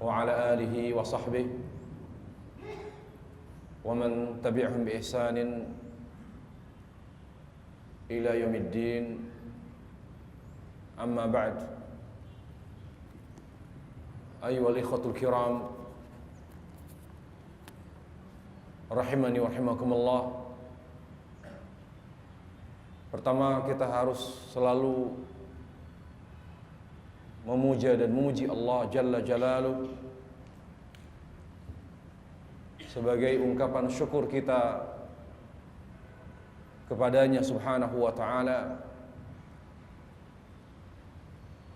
وعلى آله وصحبه ومن تبعهم بإحسان إلى يوم الدين. أما بعد، أيها الإخوة الكرام rahimani wa rahimakumullah. Pertama, kita harus selalu memuja dan memuji Allah Jalla Jalaluh sebagai ungkapan syukur kita kepadanya subhanahu wa ta'ala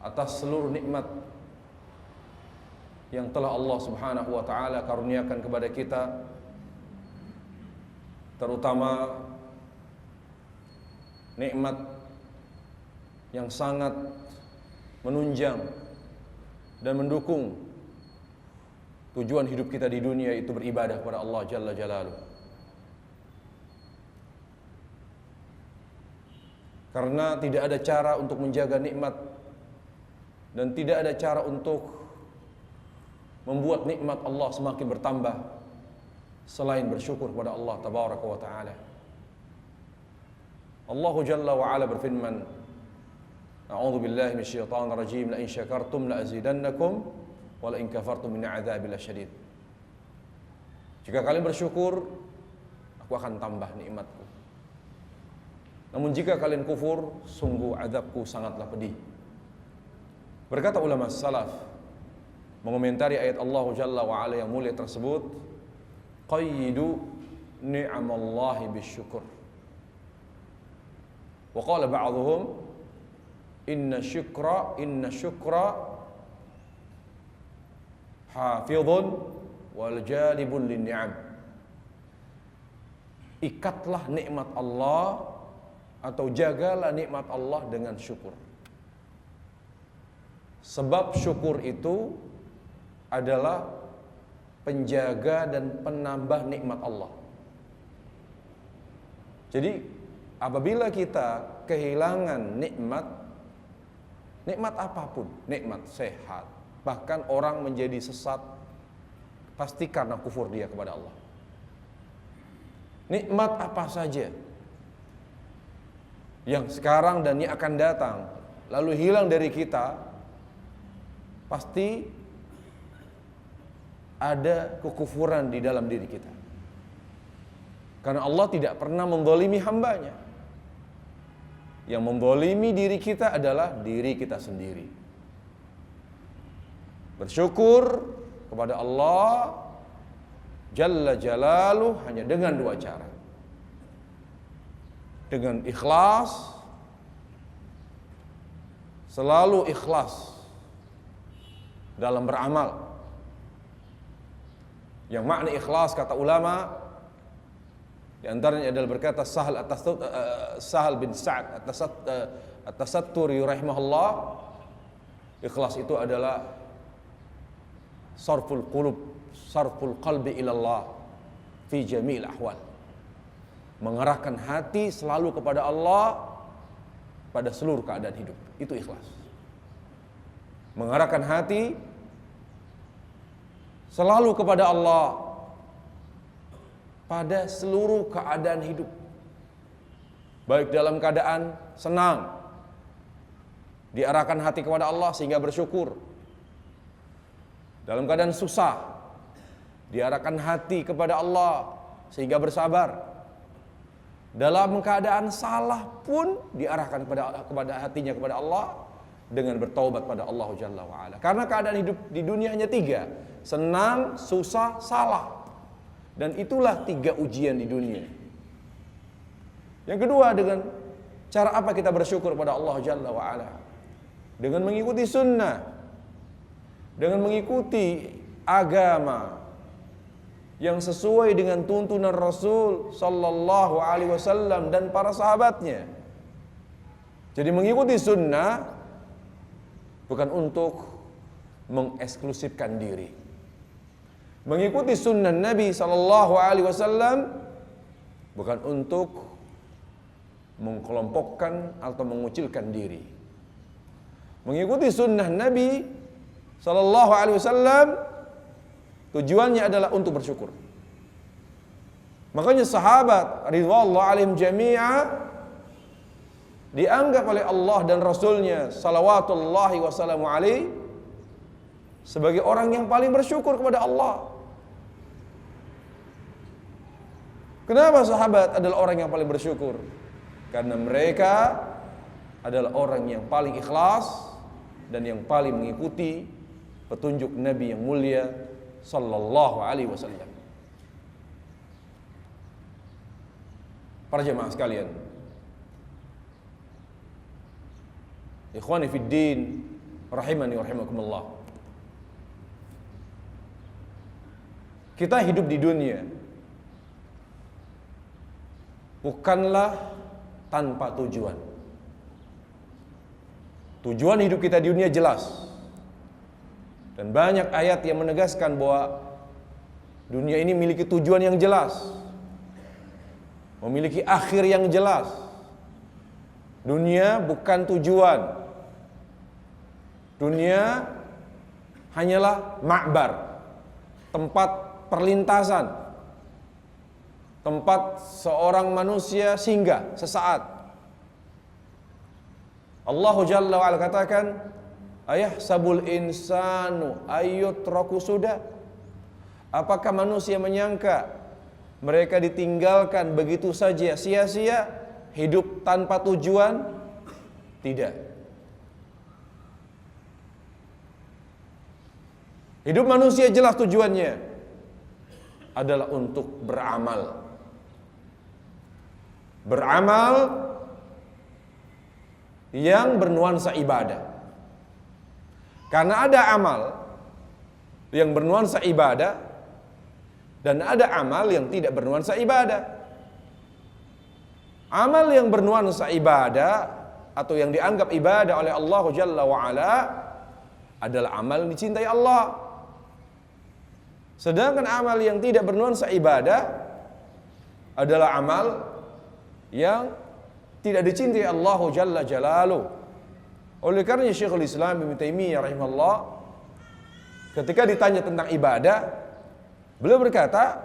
atas seluruh nikmat yang telah Allah subhanahu wa ta'ala karuniakan kepada kita, terutama nikmat yang sangat menunjang dan mendukung tujuan hidup kita di dunia, itu beribadah kepada Allah Jalla Jalaluh. Karena tidak ada cara untuk menjaga nikmat dan tidak ada cara untuk membuat nikmat Allah semakin bertambah selain bersyukur kepada Allah tabaraka wa ta'ala. Allah Jalla wa ala berfirman, A'udzu billahi minasyaitonir rajim, la in syakartum la azidannakum wa la in kafartum min 'adzabi lasyadid. Jika kalian bersyukur, aku akan tambah nikmatku. Namun jika kalian kufur, sungguh azabku sangatlah pedih. Berkata ulama salaf mengomentari ayat Allah Jalla wa ala yang mulia tersebut, qayyidu ni'amallahi bisyukur. Wa qala ba'dhum inna syukra hafidhun wal jalibun lin ni'am. Ikatlah nikmat Allah atau jagalah nikmat Allah dengan syukur. Sebab syukur itu adalah penjaga dan penambah nikmat Allah. Jadi apabila kita kehilangan nikmat apapun, nikmat sehat, bahkan orang menjadi sesat, pasti karena kufur dia kepada Allah. Nikmat apa saja yang sekarang dan yang akan datang lalu hilang dari kita, pasti ada kekufuran di dalam diri kita. Karena Allah tidak pernah menzalimi hambanya. Yang menzalimi diri kita adalah diri kita sendiri. Bersyukur kepada Allah Jalla Jalaluh hanya dengan dua cara. Dengan ikhlas, selalu ikhlas dalam beramal. Yang makna ikhlas kata ulama di antaranya adalah berkata Sahal bin Sa'ad At-Tasatturi rahimahullah, ikhlas itu adalah sarful qalbi ila Allah fi jami'il ahwal. Mengarahkan hati selalu kepada Allah pada seluruh keadaan hidup. Itu ikhlas. Mengarahkan hati selalu kepada Allah pada seluruh keadaan hidup. Baik dalam keadaan senang, diarahkan hati kepada Allah sehingga bersyukur. Dalam keadaan susah, diarahkan hati kepada Allah sehingga bersabar. Dalam keadaan salah pun diarahkan kepada hatinya kepada Allah dengan bertaubat pada Allah Jalla wa ala. Karena keadaan hidup di dunia hanya tiga: senang, susah, salah. Dan itulah tiga ujian di dunia. Yang kedua, dengan cara apa kita bersyukur pada Allah Jalla wa ala? Dengan mengikuti sunnah, dengan mengikuti agama yang sesuai dengan tuntunan Rasul sallallahu alaihi wasallam dan para sahabatnya. Jadi mengikuti sunnah bukan untuk mengeksklusifkan diri. Mengikuti sunnah Nabi sallallahu alaihi wasallam bukan untuk mengkelompokkan atau mengucilkan diri. Mengikuti sunnah Nabi sallallahu alaihi wasallam Tujuannya adalah untuk bersyukur. Makanya sahabat ridwanullah alaihim jami'a dianggap oleh Allah dan Rasulnya salawatullahi wassalamu alaihi sebagai orang yang paling bersyukur kepada Allah. Kenapa sahabat adalah orang yang paling bersyukur? Karena mereka adalah orang yang paling ikhlas dan yang paling mengikuti petunjuk Nabi yang mulia sallallahu alaihi wasallam. Para jemaah sekalian, ikhwani fid din, rahimani wa rahimakumullah. Kita hidup di dunia bukanlah tanpa tujuan. Tujuan hidup kita di dunia jelas. Dan banyak ayat yang menegaskan bahwa dunia ini memiliki tujuan yang jelas, memiliki akhir yang jelas. Dunia bukan tujuan. Dunia hanyalah ma'bar, tempat perlintasan, tempat seorang manusia singgah sesaat. Allah Jalla wa'ala katakan, ayahsabul insanu ayyutraku sudah. Apakah manusia menyangka mereka ditinggalkan begitu saja sia-sia, hidup tanpa tujuan? Tidak. Hidup manusia jelas tujuannya adalah untuk beramal. Beramal yang bernuansa ibadah. Karena ada amal yang bernuansa ibadah dan ada amal yang tidak bernuansa ibadah. Amal yang bernuansa ibadah atau yang dianggap ibadah oleh Allah Jalla wa'ala adalah amal yang dicintai Allah. Sedangkan amal yang tidak bernuansa ibadah adalah amal yang tidak dicintai Allah Jalla Jalaluh. Oleh karena Syekhul Islam Ibnu Taimiyah rahimahullah ketika ditanya tentang ibadah, beliau berkata,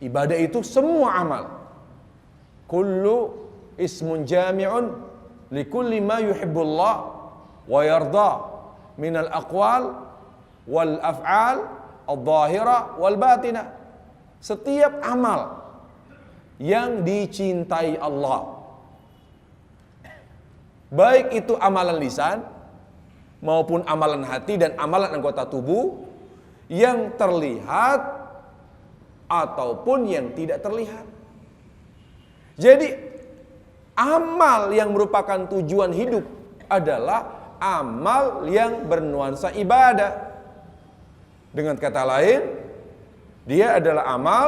ibadah itu semua amal. Kullu ismun jami'un likulli ma yuhibbullah wa yarda minal aqwal wal af'al al-zahira wal batinah. Setiap amal yang dicintai Allah, baik itu amalan lisan maupun amalan hati dan amalan anggota tubuh, yang terlihat ataupun yang tidak terlihat. Jadi amal yang merupakan tujuan hidup adalah amal yang bernuansa ibadah. Dengan kata lain, dia adalah amal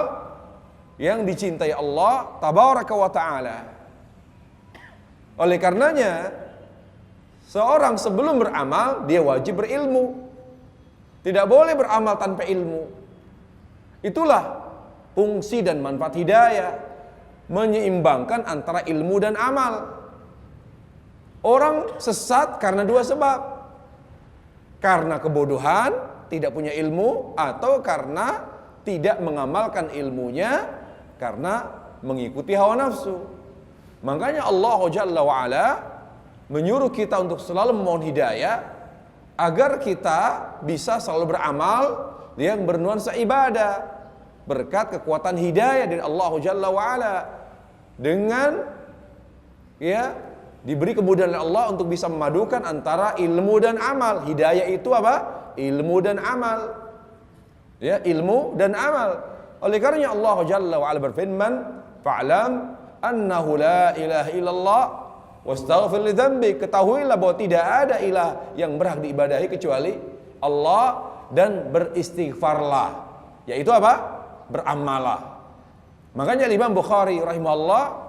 yang dicintai Allah tabaraka wa ta'ala. Oleh karenanya, seorang sebelum beramal, dia wajib berilmu. Tidak boleh beramal tanpa ilmu. Itulah fungsi dan manfaat hidayah, menyeimbangkan antara ilmu dan amal. Orang sesat karena dua sebab. Karena kebodohan, tidak punya ilmu, atau karena tidak mengamalkan ilmunya karena mengikuti hawa nafsu. Makanya Allah Jalla wa'ala menyuruh kita untuk selalu memohon hidayah agar kita bisa selalu beramal yang bernuansa ibadah berkat kekuatan hidayah dari Allah Jalla wa'ala. Dengan diberi kemudahan oleh Allah untuk bisa memadukan antara ilmu dan amal. Hidayah itu apa? Ilmu dan amal. Ilmu dan amal. Oleh karenanya Allah Jalla wa'ala berfirman, fa'lam annahu la ilaha illallah wastaghfir li dzambik. Ketahuilah bahwa tidak ada ilah yang berhak diibadahi kecuali Allah, dan beristighfarlah. Yaitu apa? Beramalah. Makanya Imam Bukhari rahimahullah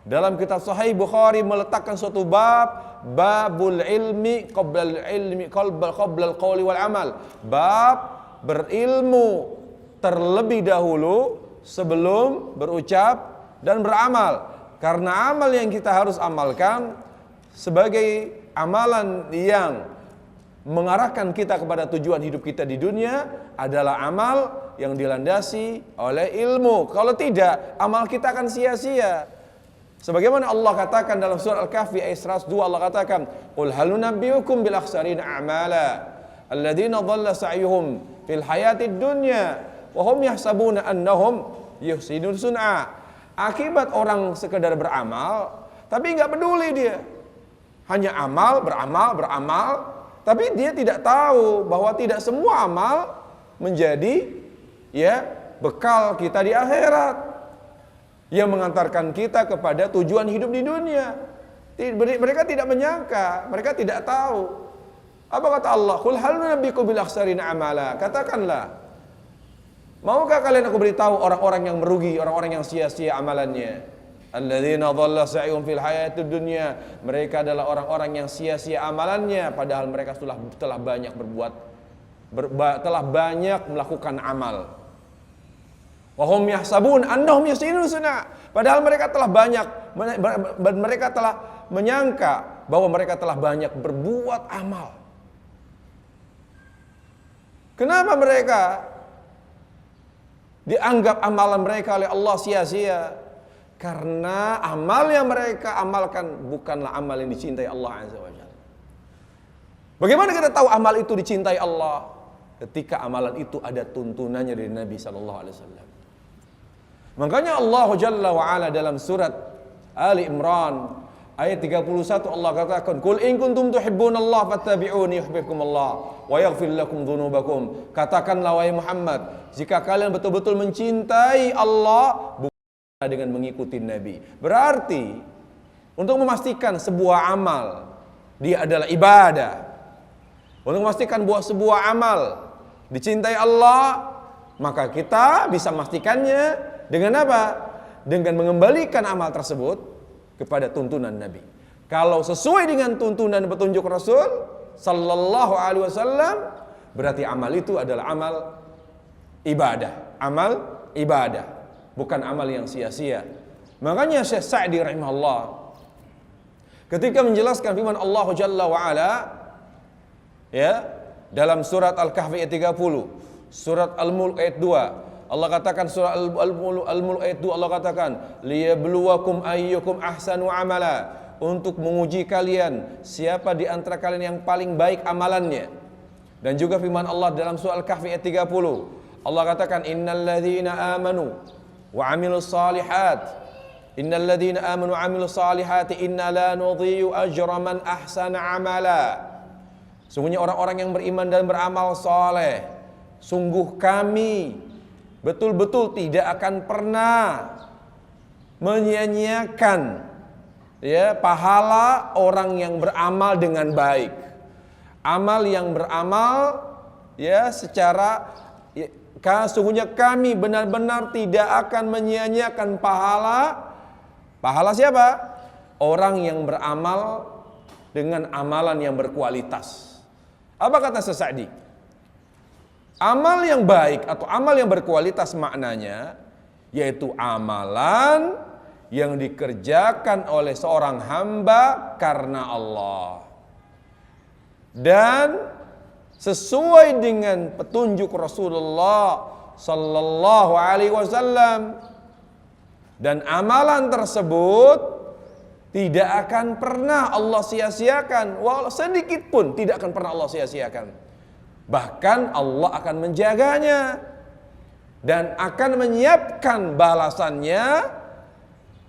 dalam kitab Sahih Bukhari meletakkan suatu babul ilmi qabla al-qawli wal amal. Bab berilmu terlebih dahulu sebelum berucap dan beramal. Karena amal yang kita harus amalkan sebagai amalan yang mengarahkan kita kepada tujuan hidup kita di dunia adalah amal yang dilandasi oleh ilmu. Kalau tidak, amal kita akan sia-sia. Sebagaimana Allah katakan dalam surah Al-Kahfi ayat 102, Allah katakan, "Qul hal nunabbiukum bil akhsarina a'mala alladziina dhalla sa'yuhum fil hayatid dunya wa hum yahsabuna annahum yuhsinun sun'a." Akibat orang sekedar beramal tapi enggak peduli dia. Hanya beramal, tapi dia tidak tahu bahwa tidak semua amal menjadi bekal kita di akhirat yang mengantarkan kita kepada tujuan hidup di dunia. Mereka tidak menyangka, mereka tidak tahu. Apa kata Allah? Qul hal nunabbiukum bil akhsarina amala. Katakanlah, maukah kalian aku beritahu orang-orang yang merugi, orang-orang yang sia-sia amalannya? Alladzina dhalla sa'yuhum fil hayatid dunya. Mereka adalah orang-orang yang sia-sia amalannya padahal mereka telah banyak telah banyak melakukan amal. Wa hum yahsabun annahum yuhsinun sun'a. Padahal mereka telah menyangka bahwa mereka telah banyak berbuat amal. Kenapa mereka dianggap amalan mereka oleh Allah sia-sia? Karena amal yang mereka amalkan bukanlah amal yang dicintai Allah Azza wa Jalla. Bagaimana kita tahu amal itu dicintai Allah? Ketika amalan itu ada tuntunannya dari Nabi sallallahu alaihi wasallam. Makanya Allah Jalla wa Ala dalam surat Ali Imran ayat 31 Allah katakan, "Qul in kuntum tuhibbunallaha fattabi'uni yuhibbukumullah wa yaghfir lakum dzunubakum." Katakanlah wahai Muhammad, jika kalian betul-betul mencintai Allah dengan mengikuti Nabi. Berarti untuk memastikan sebuah amal dia adalah ibadah, untuk memastikan bahwa sebuah amal dicintai Allah, maka kita bisa memastikannya dengan apa? Dengan mengembalikan amal tersebut kepada tuntunan Nabi. Kalau sesuai dengan tuntunan petunjuk Rasul sallallahu alaihi wasallam, berarti amal itu adalah amal ibadah, bukan amal yang sia-sia. Makanya Syekh Sa'di rahimahullah ketika menjelaskan firman Allah Jalla wa Ala dalam surat Al-Kahfi ayat 30, surat Al-Mulk ayat 2, Allah katakan surah Al-Mulk ayat 2 Allah katakan, "Liyabluwakum ayyukum ahsanu amala." Untuk menguji kalian siapa di antara kalian yang paling baik amalannya. Dan juga firman Allah dalam surah Al-Kahfi ayat 30, Allah katakan, "Innalladzina amanu wa 'amilus salihati inna la nudhi'u ajra man ahsana amala." Sungguhnya orang-orang yang beriman dan beramal saleh, sungguh kami betul-betul tidak akan pernah menyia-nyiakan pahala orang yang beramal dengan baik. Amal yang beramal sungguhnya kami benar-benar tidak akan menyia-nyiakan pahala siapa? Orang yang beramal dengan amalan yang berkualitas. Apa kata Syekh Sa'di? Amal yang baik atau amal yang berkualitas maknanya yaitu amalan yang dikerjakan oleh seorang hamba karena Allah dan sesuai dengan petunjuk Rasulullah sallallahu alaihi wasallam, dan amalan tersebut tidak akan pernah Allah sia-siakan, walau sedikit pun tidak akan pernah Allah sia-siakan. Bahkan Allah akan menjaganya dan akan menyiapkan balasannya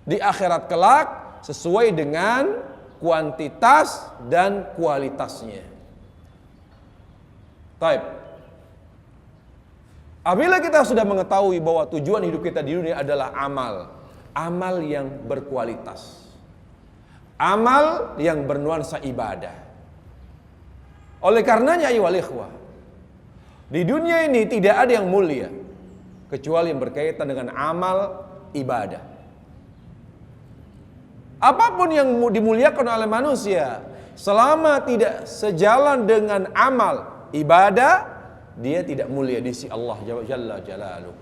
di akhirat kelak sesuai dengan kuantitas dan kualitasnya. Baik. Apabila kita sudah mengetahui bahwa tujuan hidup kita di dunia adalah amal yang berkualitas, amal yang bernuansa ibadah. Oleh karenanya ayyuhal ikhwah, di dunia ini tidak ada yang mulia kecuali yang berkaitan dengan amal ibadah. Apapun yang dimuliakan oleh manusia, selama tidak sejalan dengan amal ibadah, dia tidak mulia di sisi Allah Jalla Jalaluhu.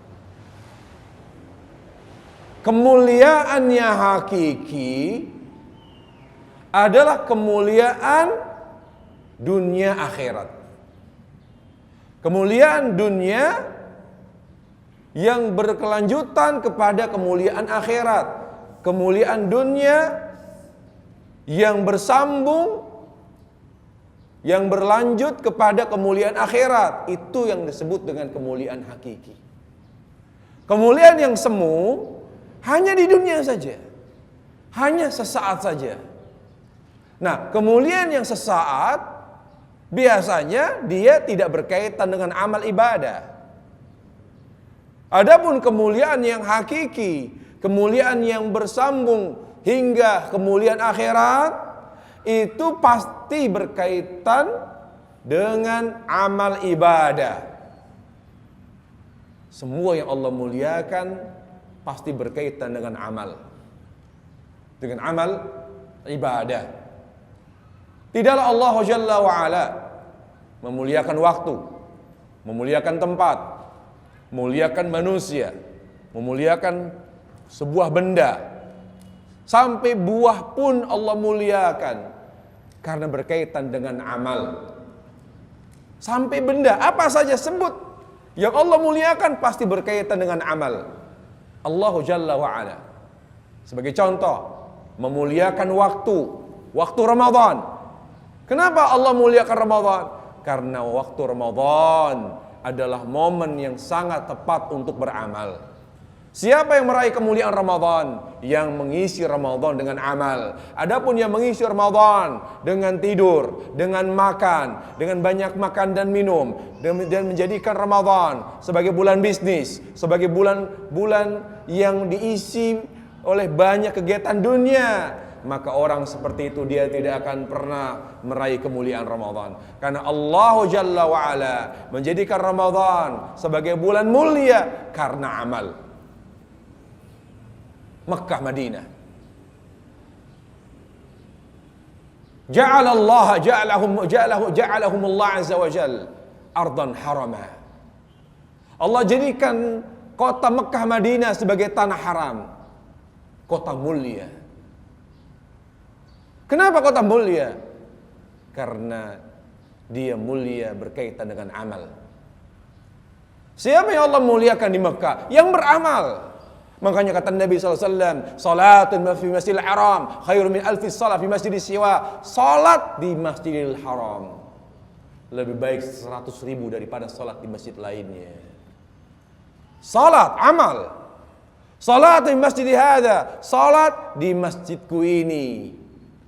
Kemuliaannya hakiki adalah kemuliaan dunia akhirat. Kemuliaan dunia yang berkelanjutan kepada kemuliaan akhirat. Kemuliaan dunia yang bersambung, yang berlanjut kepada kemuliaan akhirat. Itu yang disebut dengan kemuliaan hakiki. Kemuliaan yang semu hanya di dunia saja, hanya sesaat saja. Nah, kemuliaan yang sesaat biasanya dia tidak berkaitan dengan amal ibadah. Adapun kemuliaan yang hakiki, kemuliaan yang bersambung hingga kemuliaan akhirat, itu pasti berkaitan dengan amal ibadah. Semua yang Allah muliakan pasti berkaitan dengan amal. Dengan amal ibadah. Tidaklah Allah Jalla wa'ala memuliakan waktu, memuliakan tempat, memuliakan manusia, memuliakan sebuah benda, sampai buah pun Allah muliakan karena berkaitan dengan amal. Sampai benda apa saja sebut yang Allah muliakan pasti berkaitan dengan amal. Allah Jalla wa'ala sebagai contoh memuliakan waktu Ramadan. Kenapa Allah muliakan Ramadan? Karena waktu Ramadan adalah momen yang sangat tepat untuk beramal. Siapa yang meraih kemuliaan Ramadan? Yang mengisi Ramadan dengan amal. Adapun yang mengisi Ramadan dengan tidur, dengan makan, dengan banyak makan dan minum, dan menjadikan Ramadan sebagai bulan bisnis, sebagai bulan yang diisi oleh banyak kegiatan dunia, maka orang seperti itu dia tidak akan pernah meraih kemuliaan Ramadan. Karena Allah Jalla wa'ala menjadikan Ramadan sebagai bulan mulia karena amal. Makkah Madinah, ja'alahum Allah azza wa jalla ardan harama. Allah jadikan kota Makkah Madinah sebagai tanah haram, kota mulia. Kenapa kota mulia? Karena dia mulia berkaitan dengan amal. Siapa yang Allah muliakan di Mekah? Yang beramal. Makanya kata Nabi SAW, salatun fi masjidil haram khairu min alfi salat fi masjidis siwa. Salat di masjidil haram lebih baik 100.000 daripada salat di masjid lainnya. Salat, amal. Salat di masjid hadza, salat di masjidku ini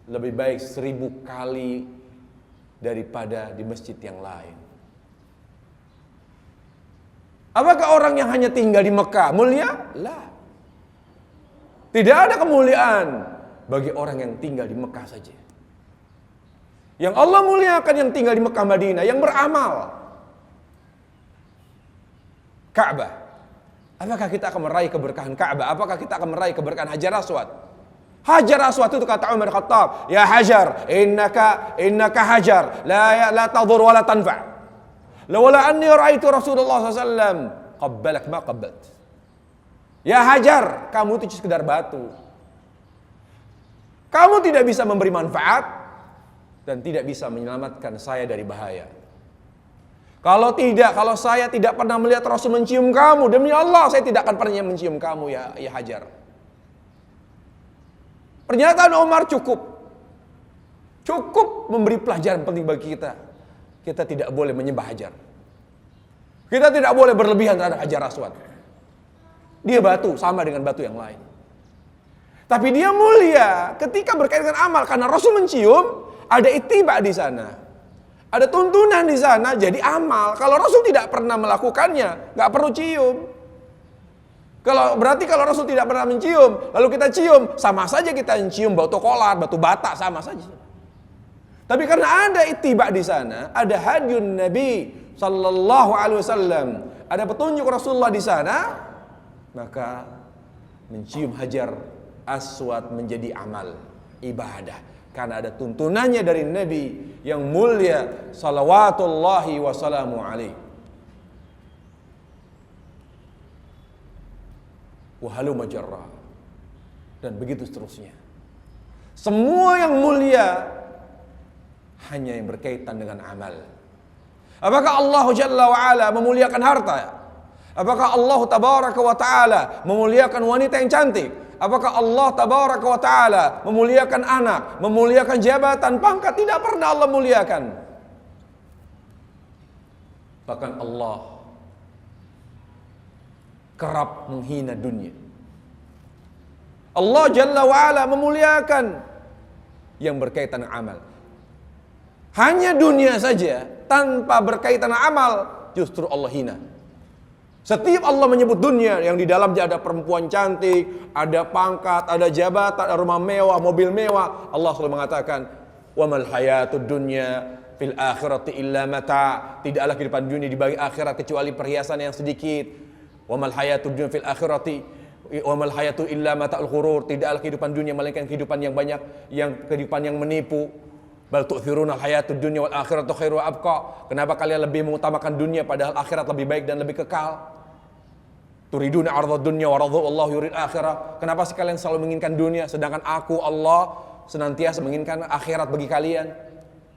lebih baik 1000 kali daripada di masjid yang lain. Apakah orang yang hanya tinggal di Mekah mulia? Lah. Tidak ada kemuliaan bagi orang yang tinggal di Mekah saja. Yang Allah muliakan yang tinggal di Mekah Madinah, yang beramal. Ka'bah. Apakah kita akan meraih keberkahan Ka'bah? Apakah kita akan meraih keberkahan Hajar Aswad? Hajar Aswad itu kata Umar Khattab, ya Hajar, innaka hajar, la tadur wa la tanfa. Lawala anni ra'aitu Rasulullah SAW qabbalak ma qabbalt. Ya Hajar, kamu itu sekedar batu. Kamu tidak bisa memberi manfaat dan tidak bisa menyelamatkan saya dari bahaya. Kalau saya tidak pernah melihat Rasul mencium kamu, demi Allah saya tidak akan pernah mencium kamu ya Hajar. Pernyataan Umar cukup memberi pelajaran penting bagi kita. Kita tidak boleh menyembah Hajar. Kita tidak boleh berlebihan terhadap Hajar Aswad. Dia batu sama dengan batu yang lain. Tapi dia mulia ketika berkaitan dengan amal, karena Rasul mencium, ada ittiba di sana. Ada tuntunan di sana, jadi amal. Kalau Rasul tidak pernah melakukannya, nggak perlu cium. Berarti kalau Rasul tidak pernah mencium, lalu kita cium, sama saja kita mencium batu kolar, batu bata, sama saja. Tapi karena ada ittiba di sana, ada hadyun Nabi sallallahu alaihi wasallam, ada petunjuk Rasulullah di sana, maka mencium Hajar Aswad menjadi amal ibadah, karena ada tuntunannya dari Nabi yang mulia salawatullahi wassalamu alaihi. Wahalu majarrah, dan begitu seterusnya. Semua yang mulia hanya yang berkaitan dengan amal. Apakah Allah Jalla wa Ala memuliakan harta? Apakah Allah Tabaraka wa Ta'ala memuliakan wanita yang cantik? Apakah Allah Tabaraka wa Ta'ala memuliakan anak, memuliakan jabatan, pangkat? Tidak pernah Allah muliakan. Bahkan Allah kerap menghina dunia. Allah Jalla wa Ala memuliakan yang berkaitan dengan amal. Hanya dunia saja tanpa berkaitan dengan amal justru Allah hina. Setiap Allah menyebut dunia yang di dalamnya ada perempuan cantik, ada pangkat, ada jabatan, ada rumah mewah, mobil mewah, Allah selalu mengatakan, "Wa mal hayatud dunya fil akhirati illa mata." Tidaklah kehidupan dunia di bagi akhirat kecuali perhiasan yang sedikit. "Wa mal hayatud dunya fil akhirati wa mal hayatu illa mata'ul ghurur." Tidaklah kehidupan dunia melainkan kehidupan yang banyak, yang kehidupan yang menipu. Bal tu'thiruna al-hayatud dunya wal akhiratu khairu wa abqa. Kenapa kalian lebih mengutamakan dunia padahal akhirat lebih baik dan lebih kekal? Turiduna 'ardhad dunya wa radhu Allah yurid akhirah. Kenapa sih kalian selalu menginginkan dunia sedangkan aku Allah senantiasa menginginkan akhirat bagi kalian?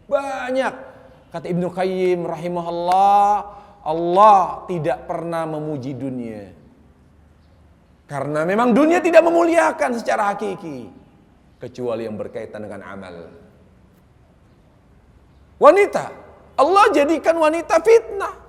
Banyak. Kata Ibnu Qayyim rahimahullah, Allah tidak pernah memuji dunia. Karena memang dunia tidak memuliakan secara hakiki kecuali yang berkaitan dengan amal. Wanita, Allah jadikan wanita fitnah.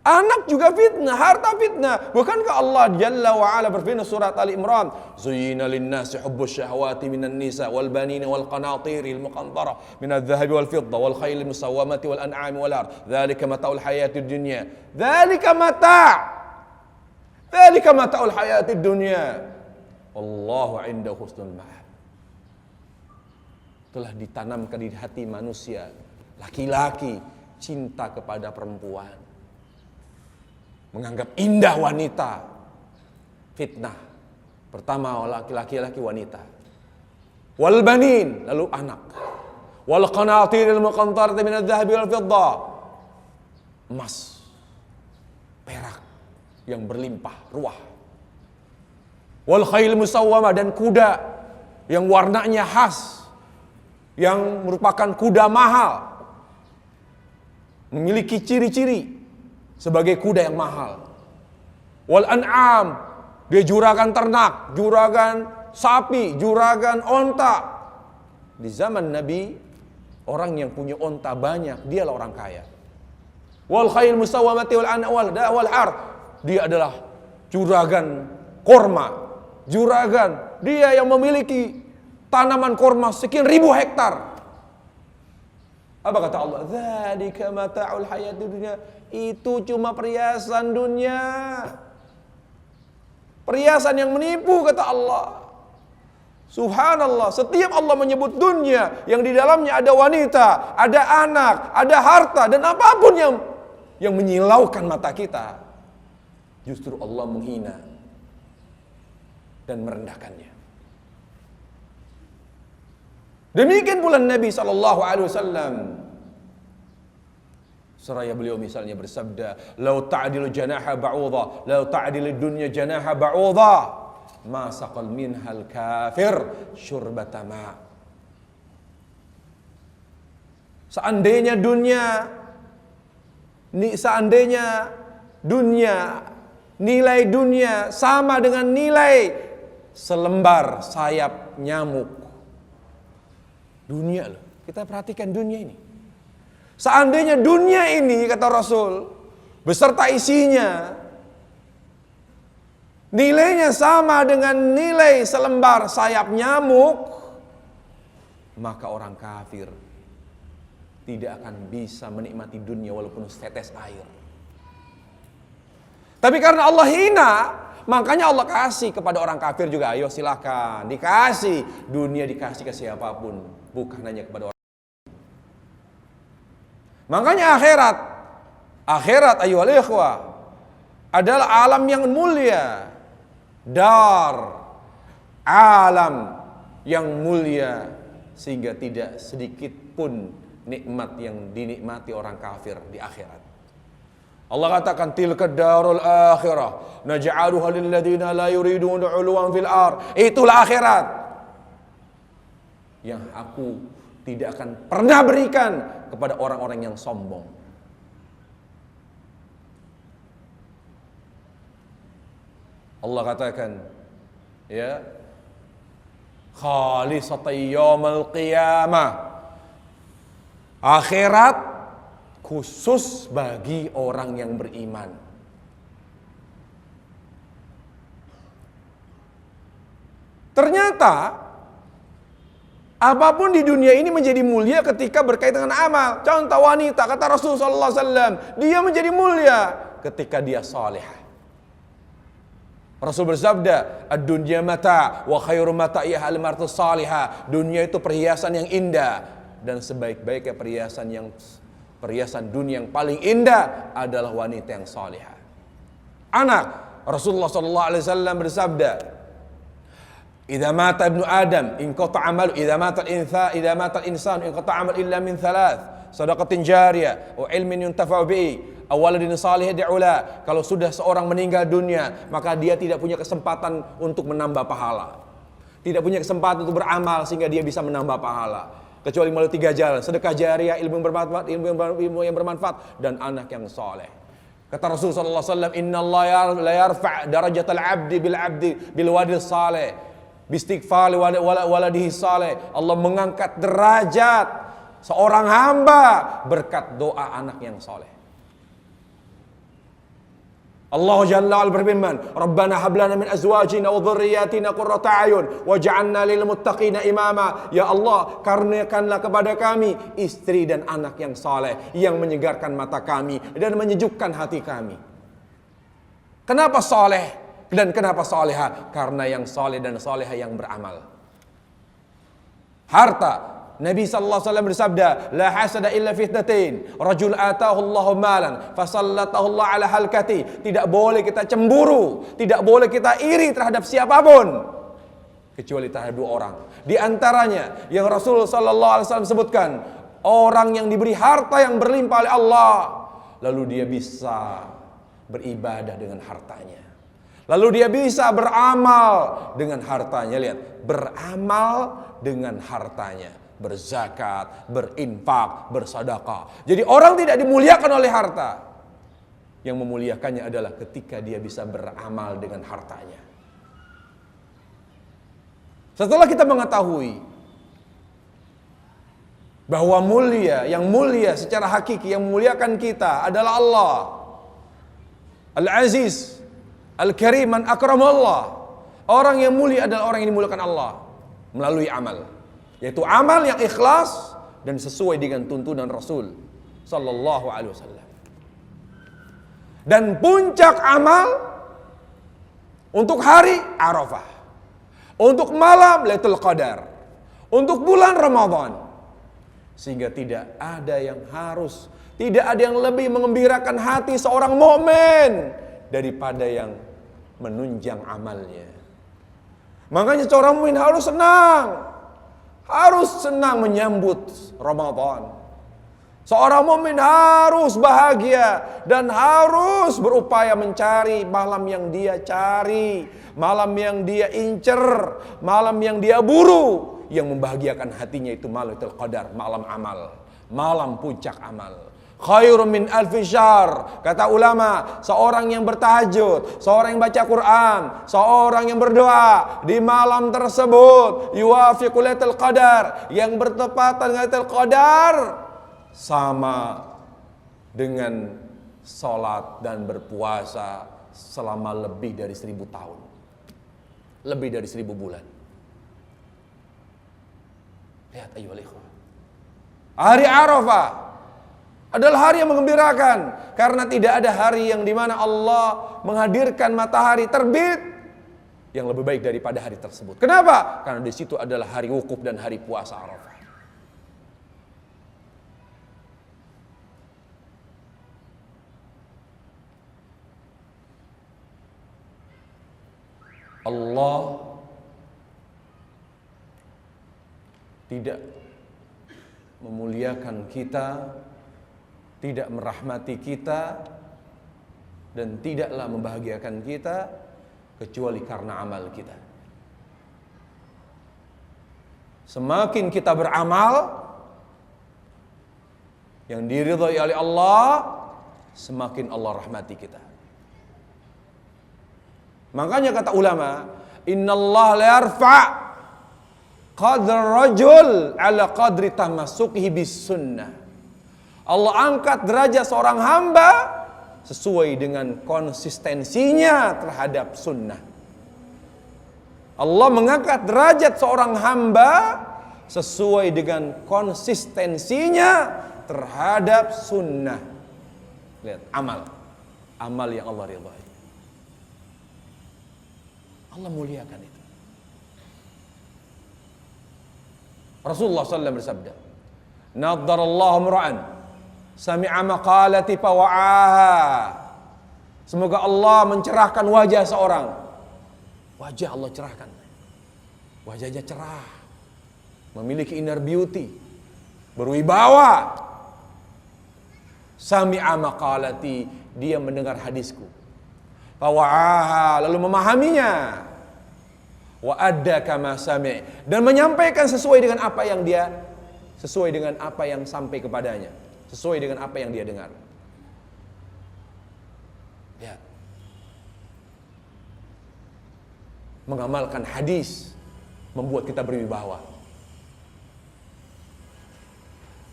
Anak juga fitnah, harta fitnah. Bukankah Allah Jalla wa Ala berfirman surat Ali Imran, "Zuyyina lin-nasi hubbus syahawati minan nisa wal banina wal qanatiril muqantara minadh dhahabi wal fidda wal khaylil musawwamati wal an'ami wal ard. Dzalika mata'ul hayatid dunya." Dzalika mata'ul hayatid dunya. Wallahu 'indahu husnul ma'ab. Telah ditanamkan di hati manusia, laki-laki cinta kepada perempuan, menganggap indah wanita. Fitnah. Pertama laki-laki wanita. Wal banin, lalu anak. Wal qanatiril muqantarati minadh dhahabi wal fidda. Emas, perak yang berlimpah ruah. Wal khayl musawwamah, dan kuda yang warnanya khas, yang merupakan kuda mahal, memiliki ciri-ciri sebagai kuda yang mahal. Wal an'am, dia juragan ternak, juragan sapi, juragan onta. Di zaman Nabi, orang yang punya onta banyak, dialah orang kaya. Wal khayl musawwamati wal an'am wal har, dia adalah juragan korma, juragan, dia yang memiliki tanaman korma sekian ribu hektar. Apa kata Allah? Dzalika mata'ul hayatid dunya. Itu cuma perhiasan dunia, perhiasan yang menipu, kata Allah. Subhanallah, setiap Allah menyebut dunia yang di dalamnya ada wanita, ada anak, ada harta, dan apapun yang menyilaukan mata kita, justru Allah menghina dan merendahkannya. Demikian pula Nabi SAW. Seraya beliau misalnya bersabda, "Lau ta'dilu janaha ba'udha, lau ta'dilu dunya janaha ba'udha, ma saqal minhal kafir syurbata ma." Seandainya dunia, nilai dunia sama dengan nilai selembar sayap nyamuk. Dunia loh, kita perhatikan dunia ini. Seandainya dunia ini, kata Rasul, beserta isinya, nilainya sama dengan nilai selembar sayap nyamuk, maka orang kafir tidak akan bisa menikmati dunia walaupun setetes air. Tapi karena Allah hina, makanya Allah kasih kepada orang kafir juga. Ayo silakan, dikasih. Dunia dikasih ke siapapun, bukan hanya kepada orang. Makanya akhirat ayyuhal ikhwah, adalah alam yang mulia. Alam yang mulia, sehingga tidak sedikit pun nikmat yang dinikmati orang kafir di akhirat. Allah katakan, tilka darul akhirah naj'aluha lil ladzina la yuriduna 'uluwan fil ard. Itulah akhirat yang aku tidak akan pernah berikan kepada orang-orang yang sombong. Allah katakan, ya, khalisatan yaumil qiyamah. Akhirat khusus bagi orang yang beriman. Ternyata apapun di dunia ini menjadi mulia ketika berkaitan dengan amal. Contoh wanita, kata Rasulullah SAW, dia menjadi mulia ketika dia salihah. Rasul bersabda, ad-dunya mata wa khairu mata'iha al-mar'atu salihah. Dunia itu perhiasan yang indah, dan sebaik-baiknya perhiasan dunia yang paling indah adalah wanita yang salihah. Anak, Rasulullah SAW bersabda, idza mata ibnu Adam inqata 'amalu, idza mata al-insan inqata 'amalu illa min thalath, shadaqatin jariyah wa ilmin yuntafa'u bihi aw waladin salih yad'ula. Kalau sudah seorang meninggal dunia, maka dia tidak punya kesempatan untuk menambah pahala, tidak punya kesempatan untuk beramal sehingga dia bisa menambah pahala, kecuali melalui 3 jalan: sedekah jariyah, ilmu yang bermanfaat, dan anak yang saleh. Kata Rasul sallallahu alaihi wasallam, innallaha la yarfa' darajatal 'abdi bil wadil salih bistighfar waladihi saleh. Allah mengangkat derajat seorang hamba berkat doa anak yang saleh. Allah Jalla wa'ala berfirman, Rabbana hab lana min azwajina wa dhurriyyatina qurrata a'yun waj'alna lil muttaqina imama. Ya Allah, karuniakanlah kepada kami istri dan anak yang saleh, yang menyegarkan mata kami dan menyejukkan hati kami. Kenapa saleh? Dan kenapa salihah? Karena yang saleh dan salihah yang beramal. Harta, Nabi sallallahu alaihi wasallam bersabda, la hasada illa fitnatain, rajul atahu Allahu malan fasallatahu Allah ala halkati. Tidak boleh kita cemburu, tidak boleh kita iri terhadap siapapun kecuali terhadap 2 orang. Di antaranya yang Rasul sallallahu alaihi wasallam sebutkan, orang yang diberi harta yang berlimpah oleh Allah, lalu dia bisa beribadah dengan hartanya, lalu dia bisa beramal dengan hartanya. Lihat, beramal dengan hartanya, berzakat, berinfak, bersedekah. Jadi orang tidak dimuliakan oleh harta. Yang memuliakannya adalah ketika dia bisa beramal dengan hartanya. Setelah kita mengetahui bahwa yang mulia secara hakiki, yang memuliakan kita adalah Allah Al-Aziz Al-Karim, man akramallah. Orang yang mulia adalah orang yang dimuliakan Allah melalui amal, yaitu amal yang ikhlas dan sesuai dengan tuntunan Rasul sallallahu alaihi wasallam. Dan puncak amal untuk hari Arafah, untuk malam Lailatul Qadar, untuk bulan Ramadan, sehingga tidak ada yang lebih mengembirakan hati seorang mukmin daripada yang menunjang amalnya. Makanya seorang mukmin harus senang menyambut Ramadan. Seorang mukmin harus bahagia dan harus berupaya mencari malam yang dia cari, malam yang dia incer, malam yang dia buru, yang membahagiakan hatinya itu malam Lailatul Qadar, malam amal, malam puncak amal. Khairum min alfi syahr. Kata ulama, seorang yang bertahajud, seorang yang baca Quran, seorang yang berdoa di malam tersebut, yuwafiqu Lailatul Qadar, yang bertepatan dengan Lailatul Qadar, sama dengan salat dan berpuasa selama lebih dari 1000 tahun, lebih dari 1000 bulan. Lihat ayyuhal ikhwah, hari Arafah adalah hari yang menggembirakan, karena tidak ada hari yang dimana Allah menghadirkan matahari terbit yang lebih baik daripada hari tersebut. Kenapa? Karena di situ adalah hari wukuf dan hari puasa Arafah. Allah tidak memuliakan kita, tidak merahmati kita, dan tidaklah membahagiakan kita kecuali karena amal kita. Semakin kita beramal, yang diridhai oleh Allah, semakin Allah rahmati kita. Makanya kata ulama, innallaha la yarfa' qadra rajul ala qadri tamassukihi bis sunnah. Allah angkat derajat seorang hamba sesuai dengan konsistensinya terhadap sunnah. Allah mengangkat derajat seorang hamba sesuai dengan konsistensinya terhadap sunnah. Lihat, amal yang Allah ridhai. Allah muliakan itu. Rasulullah SAW bersabda, "Naddarallahu imra'an sami'a maqalati fawa'aha." Semoga Allah mencerahkan wajah seorang. Wajah Allah cerahkan. Wajahnya cerah, memiliki inner beauty, berwibawa. Sami'a maqalati, dia mendengar hadisku. Fawa'aha, lalu memahaminya. Wa adda kama sami', dan menyampaikan sesuai dengan apa yang sampai kepadanya, sesuai dengan apa yang dia dengar. Ya. Mengamalkan hadis membuat kita berwibawa.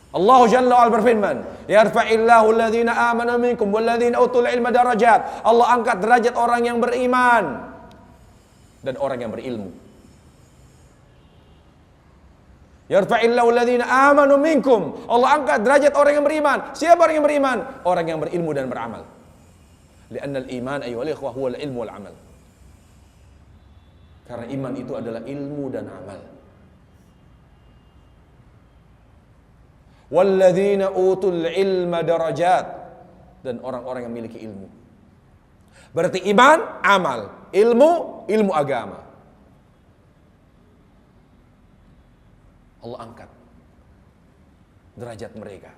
Allah Jalla wa'ala berfirman, "Yarfa'illahu alladhina amanu minkum walladhina utul ilma darajat." Allah angkat derajat orang yang beriman dan orang yang berilmu. Yarfa'illahu alladhina amanu minkum. Allah angkat derajat orang yang beriman. Siapa orang yang beriman? Orang yang berilmu dan beramal. Li'anna al-iman ayyuhal ikhwah huwa al-ilmu wal amal. Karena iman itu adalah ilmu dan amal. Walladzina utul ilma darajat, dan orang-orang yang memiliki ilmu. Berarti iman, amal, ilmu agama. Allah angkat derajat mereka.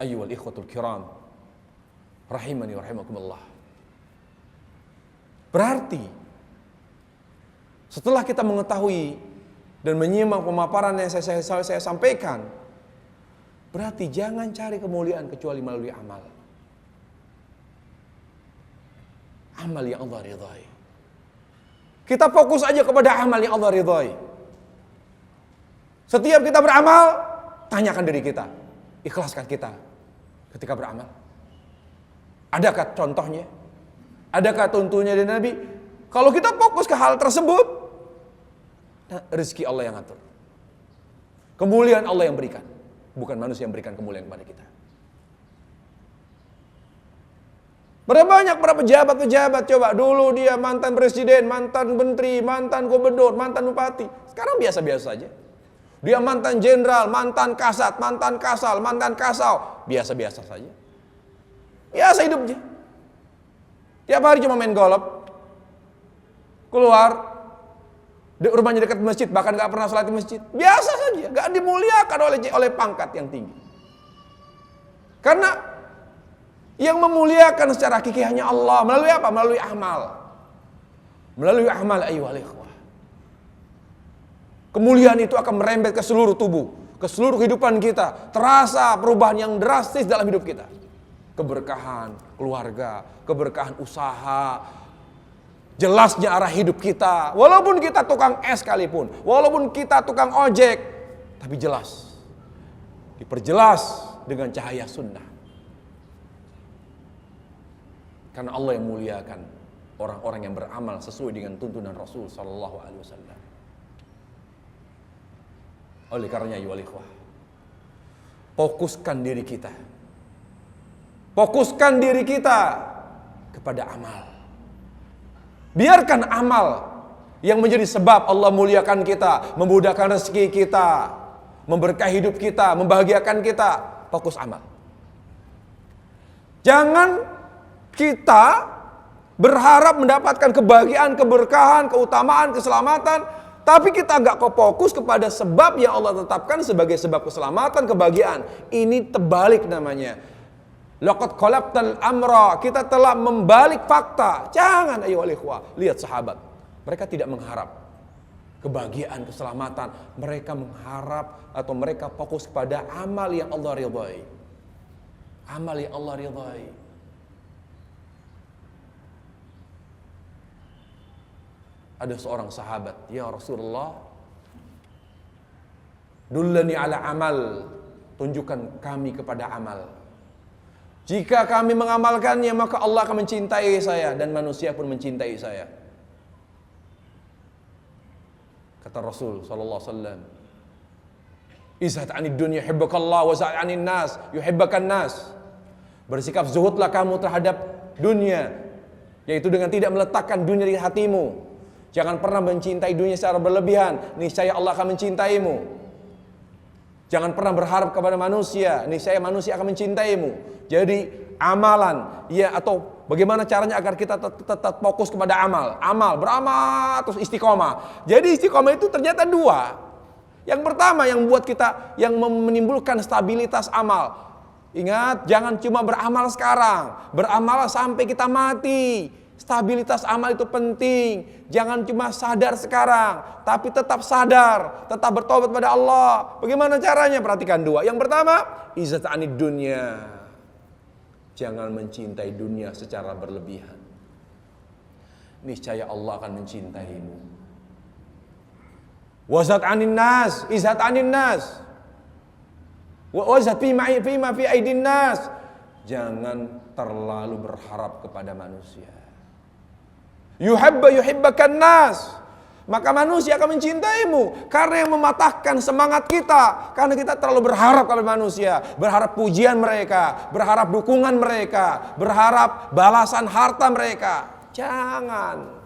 Ayyuhal ikhwatul kiram, rahimani wa rahimakumullah. Berarti setelah kita mengetahui dan menyimak pemaparan yang saya sampaikan, berarti jangan cari kemuliaan kecuali melalui amal. Amal yang Allah ridhai. Kita fokus aja kepada amal yang Allah ridhai. Setiap kita beramal, tanyakan diri kita, ikhlaskan kita ketika beramal. Adakah contohnya? Adakah tuntunnya dari Nabi? Kalau kita fokus ke hal tersebut, rezeki Allah yang atur. Kemuliaan Allah yang berikan, bukan manusia yang berikan kemuliaan kepada kita. Berapa banyak para pejabat-pejabat, coba dulu dia mantan presiden, mantan menteri, mantan gubernur, mantan bupati. Sekarang biasa-biasa saja. Dia mantan jenderal, mantan kasat, mantan kasal, mantan kasau. Biasa-biasa saja. Biasa hidupnya. Tiap hari cuma main golf. Keluar, rumahnya dekat masjid, bahkan gak pernah sholat di masjid. Biasa saja, gak dimuliakan oleh pangkat yang tinggi. Karena yang memuliakan secara hakiki hanya Allah. Melalui apa? Melalui amal. Melalui amal, ayyuhal ikhwah. Kemuliaan itu akan merembet ke seluruh tubuh, ke seluruh kehidupan kita. Terasa perubahan yang drastis dalam hidup kita. Keberkahan keluarga, keberkahan usaha, jelasnya arah hidup kita. Walaupun kita tukang es sekalipun, walaupun kita tukang ojek, tapi jelas, diperjelas dengan cahaya sunnah. Karena Allah yang muliakan orang-orang yang beramal sesuai dengan tuntunan Rasul sallallahu alaihi wasallam. Oleh karenanya, ya ikhwah, fokuskan diri kita. Fokuskan diri kita kepada amal. Biarkan amal yang menjadi sebab Allah muliakan kita, memudahkan rezeki kita, memberkahi hidup kita, membahagiakan kita. Fokus amal. Jangan kita berharap mendapatkan kebahagiaan, keberkahan, keutamaan, keselamatan, tapi kita nggak fokus kepada sebab yang Allah tetapkan sebagai sebab keselamatan, kebahagiaan. Ini terbalik namanya. Laqad qalabtal amra, kita telah membalik fakta. Jangan ayo ikhwah, lihat sahabat. Mereka tidak mengharap kebahagiaan, keselamatan. Mereka mengharap atau mereka fokus kepada amal yang Allah ridhai. Amal yang Allah ridhai. Ada seorang sahabat, "Ya Rasulullah, dullani ala amal, tunjukkan kami kepada amal. Jika kami mengamalkannya, maka Allah akan mencintai saya dan manusia pun mencintai saya." Kata Rasul sallallahu alaihi wasallam, "Izhad 'anid dunya yuhibbukallah wa za'id 'anin nas yuhibbakan nas." Bersikap zuhudlah kamu terhadap dunia, yaitu dengan tidak meletakkan dunia di hatimu. Jangan pernah mencintai dunia secara berlebihan, niscaya Allah akan mencintaimu. Jangan pernah berharap kepada manusia, niscaya manusia akan mencintaimu. Jadi amalan, ya, atau bagaimana caranya agar kita tetap fokus kepada amal. Amal, beramal terus istiqomah. Jadi istiqomah itu ternyata dua. Yang pertama yang buat kita, yang menimbulkan stabilitas amal. Ingat, jangan cuma beramal sekarang, beramal sampai kita mati. Stabilitas amal itu penting. Jangan cuma sadar sekarang, tapi tetap sadar, tetap bertobat pada Allah. Bagaimana caranya? Perhatikan dua. Yang pertama, izzat anid dunya. Jangan mencintai dunia secara berlebihan. Niscaya Allah akan mencintaimu. Wazat anin nas, izzat anin nas. Wazat fima fi aidin nas. Jangan terlalu berharap kepada manusia. Yuhibbakan nas, maka manusia akan mencintaimu. Karena yang mematahkan semangat kita, karena kita terlalu berharap kepada manusia, berharap pujian mereka, berharap dukungan mereka, berharap balasan harta mereka. Jangan.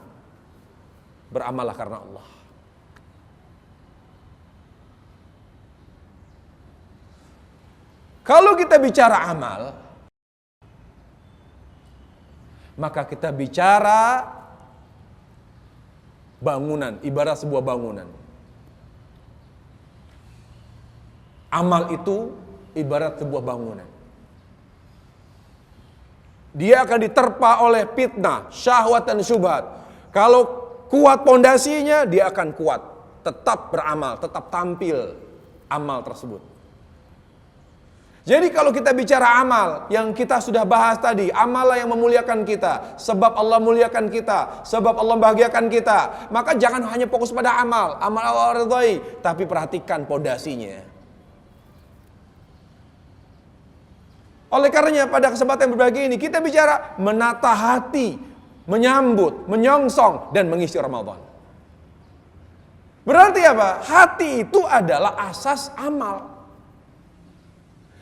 Beramallah karena Allah. Kalau kita bicara amal, maka kita bicara bangunan, ibarat sebuah bangunan. Amal itu ibarat sebuah bangunan. Dia akan diterpa oleh fitnah, syahwat dan syubhat. Kalau kuat pondasinya, dia akan kuat. Tetap beramal, tetap tampil amal tersebut. Jadi kalau kita bicara amal, yang kita sudah bahas tadi, amallah yang memuliakan kita, sebab Allah muliakan kita, sebab Allah bahagiakan kita. Maka jangan hanya fokus pada amal Allah ridhai, tapi perhatikan pondasinya. Oleh karenanya pada kesempatan berbagi ini, kita bicara menata hati, menyambut, menyongsong, dan mengisi Ramadan. Berarti apa? Hati itu adalah asas amal.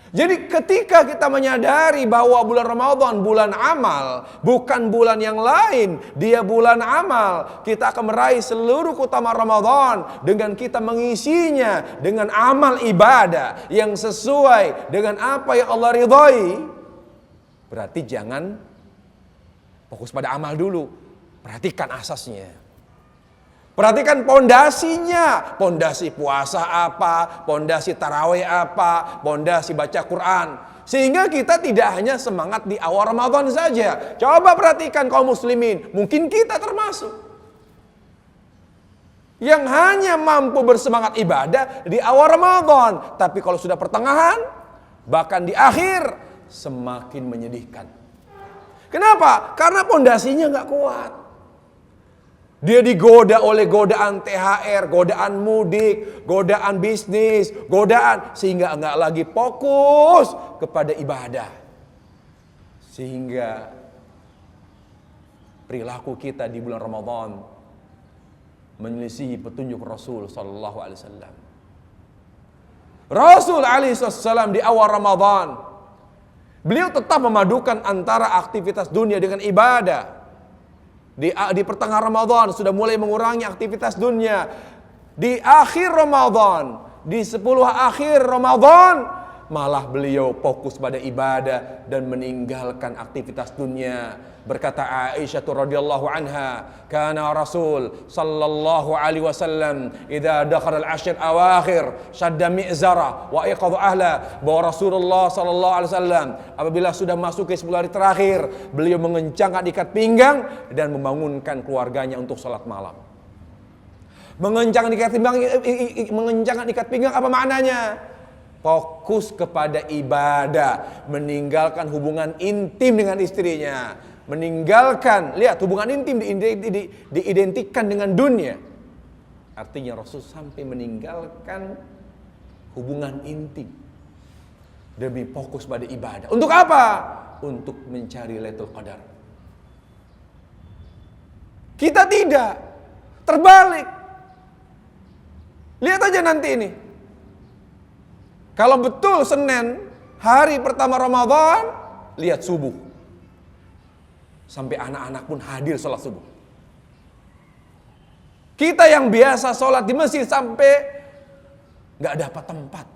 Jadi ketika kita menyadari bahwa bulan Ramadan bulan amal, bukan bulan yang lain, dia bulan amal, kita akan meraih seluruh keutamaan Ramadan dengan kita mengisinya dengan amal ibadah yang sesuai dengan apa yang Allah ridhai. Berarti jangan fokus pada amal dulu, perhatikan asasnya. Perhatikan pondasinya, pondasi puasa apa, pondasi tarawih apa, pondasi baca Quran. Sehingga kita tidak hanya semangat di awal Ramadan saja. Coba perhatikan kaum muslimin, mungkin kita termasuk yang hanya mampu bersemangat ibadah di awal Ramadan. Tapi kalau sudah pertengahan, bahkan di akhir, semakin menyedihkan. Kenapa? Karena pondasinya nggak kuat. Dia digoda oleh godaan THR, godaan mudik, godaan bisnis, godaan, sehingga enggak lagi fokus kepada ibadah. Sehingga perilaku kita di bulan Ramadan menyelisihi petunjuk Rasul sallallahu alaihi wasallam. Rasul alaihi wasallam di awal Ramadan, beliau tetap memadukan antara aktivitas dunia dengan ibadah. Di pertengahan Ramadan sudah mulai mengurangi aktivitas dunia. Di akhir Ramadan, di 10 akhir Ramadan, malah beliau fokus pada ibadah dan meninggalkan aktivitas dunia. Berkata Aisyah radhiyallahu anha, kana Rasul sallallahu alaihi wasallam idza dakhala al-ashr awakhir shadda mi'zara wa iqadha ahla. Bahwa Rasulullah sallallahu alaihi wasallam apabila sudah masuk ke 10 hari terakhir, beliau mengencangkan ikat pinggang dan membangunkan keluarganya untuk salat malam. Mengencangkan ikat pinggang apa maknanya? Fokus kepada ibadah, meninggalkan hubungan intim dengan istrinya, meninggalkan, lihat, hubungan intim diidentikan dengan dunia. Artinya Rasul sampai meninggalkan hubungan intim demi fokus pada ibadah. Untuk apa? Untuk mencari Lailatul Qadar. Kita tidak, terbalik. Lihat aja nanti ini. Kalau betul Senin, hari pertama Ramadan, lihat subuh. Sampai anak-anak pun hadir sholat subuh. Kita yang biasa sholat di masjid sampai gak dapat tempat.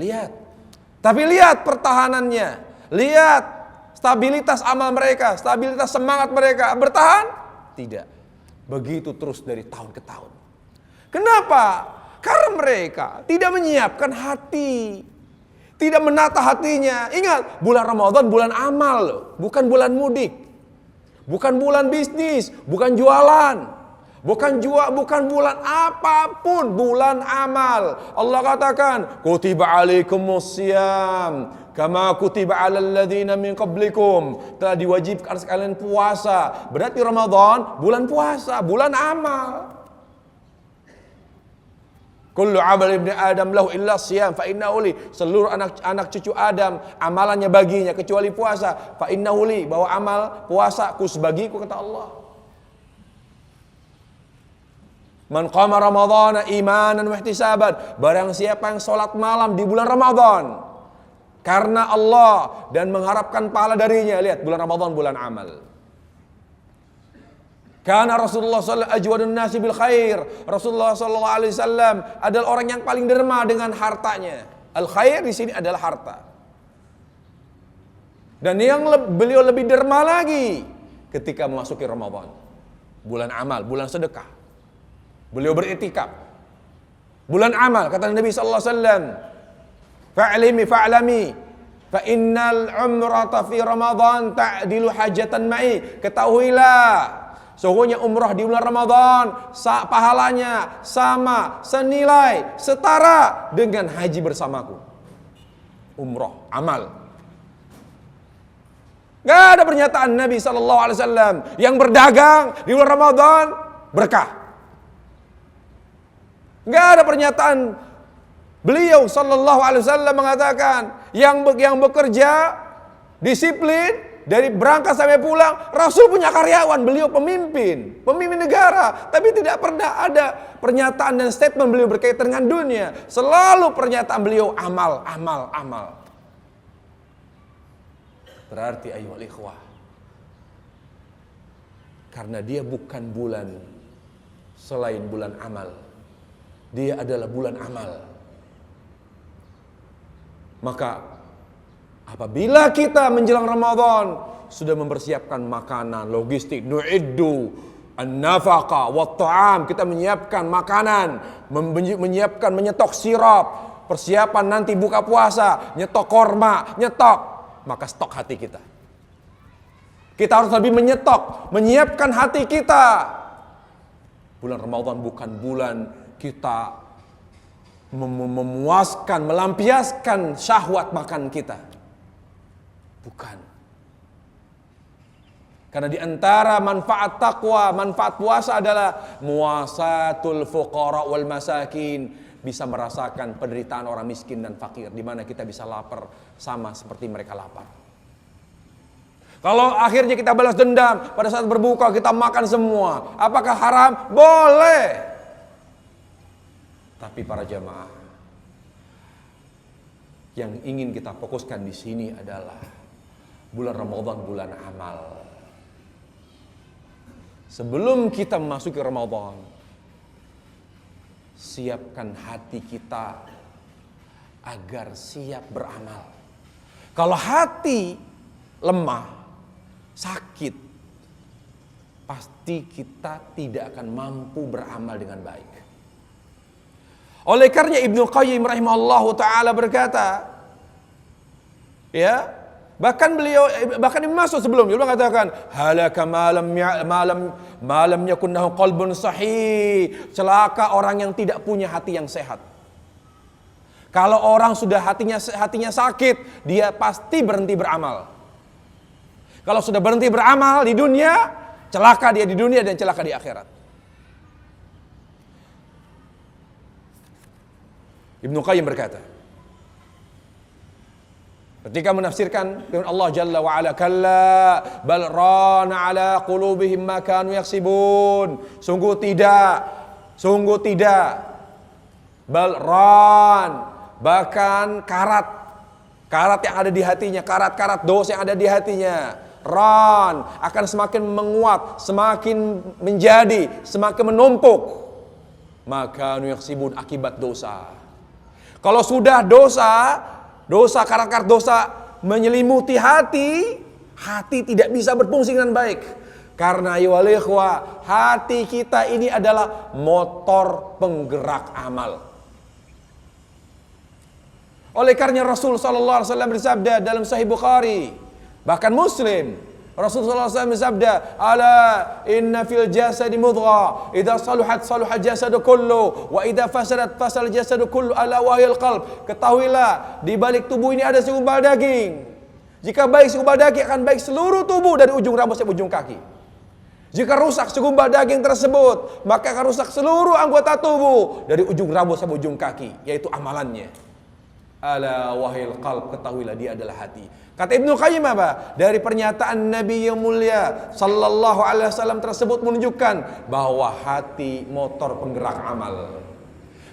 Lihat. Tapi lihat pertahanannya. Lihat stabilitas amal mereka, stabilitas semangat mereka. Bertahan? Tidak. Begitu terus dari tahun ke tahun. Kenapa? Karena mereka tidak menyiapkan hati, tidak menata hatinya. Ingat, bulan Ramadan bulan amal, bukan bulan mudik, bukan bulan bisnis, bukan jualan, bukan bulan apapun, bulan amal. Allah katakan, kutiba alaikumusiyam kama kutiba alal ladzina min qablikum. Telah diwajibkan sekalian puasa. Berarti Ramadan bulan puasa, bulan amal. Kullu amal ibni Adam lahu illa siyam fa innahu li. Seluruh anak cucu Adam amalannya baginya kecuali puasa. Fa innahu li, bahwa amal puasa kus bagiku, kata Allah. Man qama ramadhana imanan wa ihtisaban, barang siapa yang salat malam di bulan Ramadan karena Allah dan mengharapkan pahala darinya. Lihat, bulan Ramadan bulan amal. Karena Rasulullah sallallahu ajwadun nasi bil khair. Rasulullah sallallahu alaihi wasallam adalah orang yang paling derma dengan hartanya. Al khair di sini adalah harta. Dan yang beliau lebih derma lagi ketika memasuki Ramadan. Bulan amal, bulan sedekah. Beliau beriktikaf. Bulan amal, kata Nabi sallallahu alaihi wasallam, fa'lami fa innal umrata fi Ramadan ta'dilu hajatan ma'i. Ketahuilah, sesungguhnya umrah di bulan Ramadan pahalanya sama, senilai, setara dengan haji bersamaku. Umrah, amal. Gak ada pernyataan Nabi SAW yang berdagang di bulan Ramadan berkah. Gak ada pernyataan beliau SAW mengatakan yang bekerja disiplin dari berangkat sampai pulang. Rasul punya karyawan, beliau pemimpin negara, tapi tidak pernah ada pernyataan dan statement beliau berkaitan dengan dunia. Selalu pernyataan beliau amal. Berarti ayyuhal ikhwah, karena dia bukan bulan selain bulan amal, dia adalah bulan amal. Maka apabila kita menjelang Ramadan sudah mempersiapkan makanan, logistik, nu'iddu an-nafaqa wa ta'am, kita menyiapkan makanan, menyiapkan, menyetok sirap, persiapan nanti buka puasa, nyetok korma, maka stok hati kita. Kita harus lebih menyiapkan hati kita. Bulan Ramadan bukan bulan kita memuaskan, melampiaskan syahwat makan kita. Bukan. Karena di antara manfaat takwa, manfaat puasa adalah muasatul fuqara wal masakin, bisa merasakan penderitaan orang miskin dan fakir, di mana kita bisa lapar sama seperti mereka lapar. Kalau akhirnya kita balas dendam, pada saat berbuka kita makan semua, apakah haram? Boleh. Tapi para jamaah, yang ingin kita fokuskan di sini adalah bulan Ramadan, bulan amal. Sebelum kita memasuki Ramadan, siapkan hati kita agar siap beramal. Kalau hati lemah, sakit, pasti kita tidak akan mampu beramal dengan baik. Oleh karena Ibnu Qayyim rahimahullahu ta'ala berkata, ya, Bahkan Ibnu Mas'ud sebelumnya beliau mengatakan halaka malam yakun lahu qalbun sahih. Celaka orang yang tidak punya hati yang sehat. Kalau orang sudah hatinya sakit, dia pasti berhenti beramal. Kalau sudah berhenti beramal di dunia, celaka dia di dunia dan celaka di akhirat. Ibnu Qayyim berkata, ketika menafsirkan firman Allah Jalla wa Ala, kalla bal rana ala qulubihim ma kanu yaksibun. Sungguh tidak. Bal ran, bahkan karat yang ada di hatinya, karat dosa yang ada di hatinya, ran akan semakin menguat, semakin menjadi, semakin menumpuk. Maka yaksibun, akibat dosa. Kalau sudah dosa karat dosa menyelimuti hati tidak bisa berfungsi dengan baik. Karena ikhwah, hati kita ini adalah motor penggerak amal. Oleh karena Rasul sallallahu alaihi wasallam bersabda dalam Sahih Bukhari, bahkan Muslim, Rasul sallallahu alaihi wasallam bersabda, "Ala inna fil jasadi mudghah, idza saluhat saluha jasadu kullu, wa idza fasadat fasal jasadu kullu, ala wahyil qalb." Ketahuilah, di balik tubuh ini ada segumpal daging. Jika baik segumpal daging, akan baik seluruh tubuh dari ujung rambut sampai ujung kaki. Jika rusak segumpal daging tersebut, maka akan rusak seluruh anggota tubuh dari ujung rambut sampai ujung kaki, yaitu amalannya. Ala wahyil qalb, ketahuilah dia adalah hati. Kata Ibnu Qayyim apa? Dari pernyataan Nabi yang mulia sallallahu alaihi wasallam tersebut menunjukkan bahwa hati motor penggerak amal.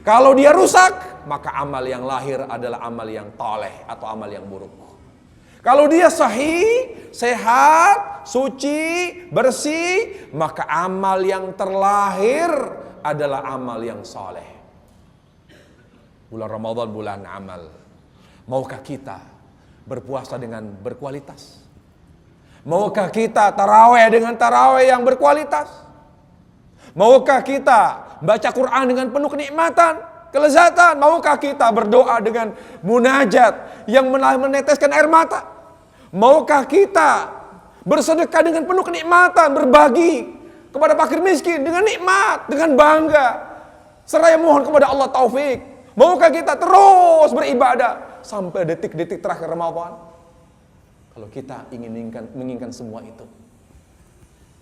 Kalau dia rusak, maka amal yang lahir adalah amal yang toleh atau amal yang buruk. Kalau dia sahih, sehat, suci, bersih, maka amal yang terlahir adalah amal yang soleh. Bulan Ramadan bulan amal. Maukah kita berpuasa dengan berkualitas? Maukah kita tarawih dengan tarawih yang berkualitas? Maukah kita baca Quran dengan penuh kenikmatan, kelezatan? Maukah kita berdoa dengan munajat yang meneteskan air mata? Maukah kita bersedekah dengan penuh kenikmatan, berbagi kepada fakir miskin dengan nikmat, dengan bangga, seraya mohon kepada Allah taufik? Maukah kita terus beribadah sampai detik-detik terakhir Ramadan? Kalau kita menginginkan semua itu,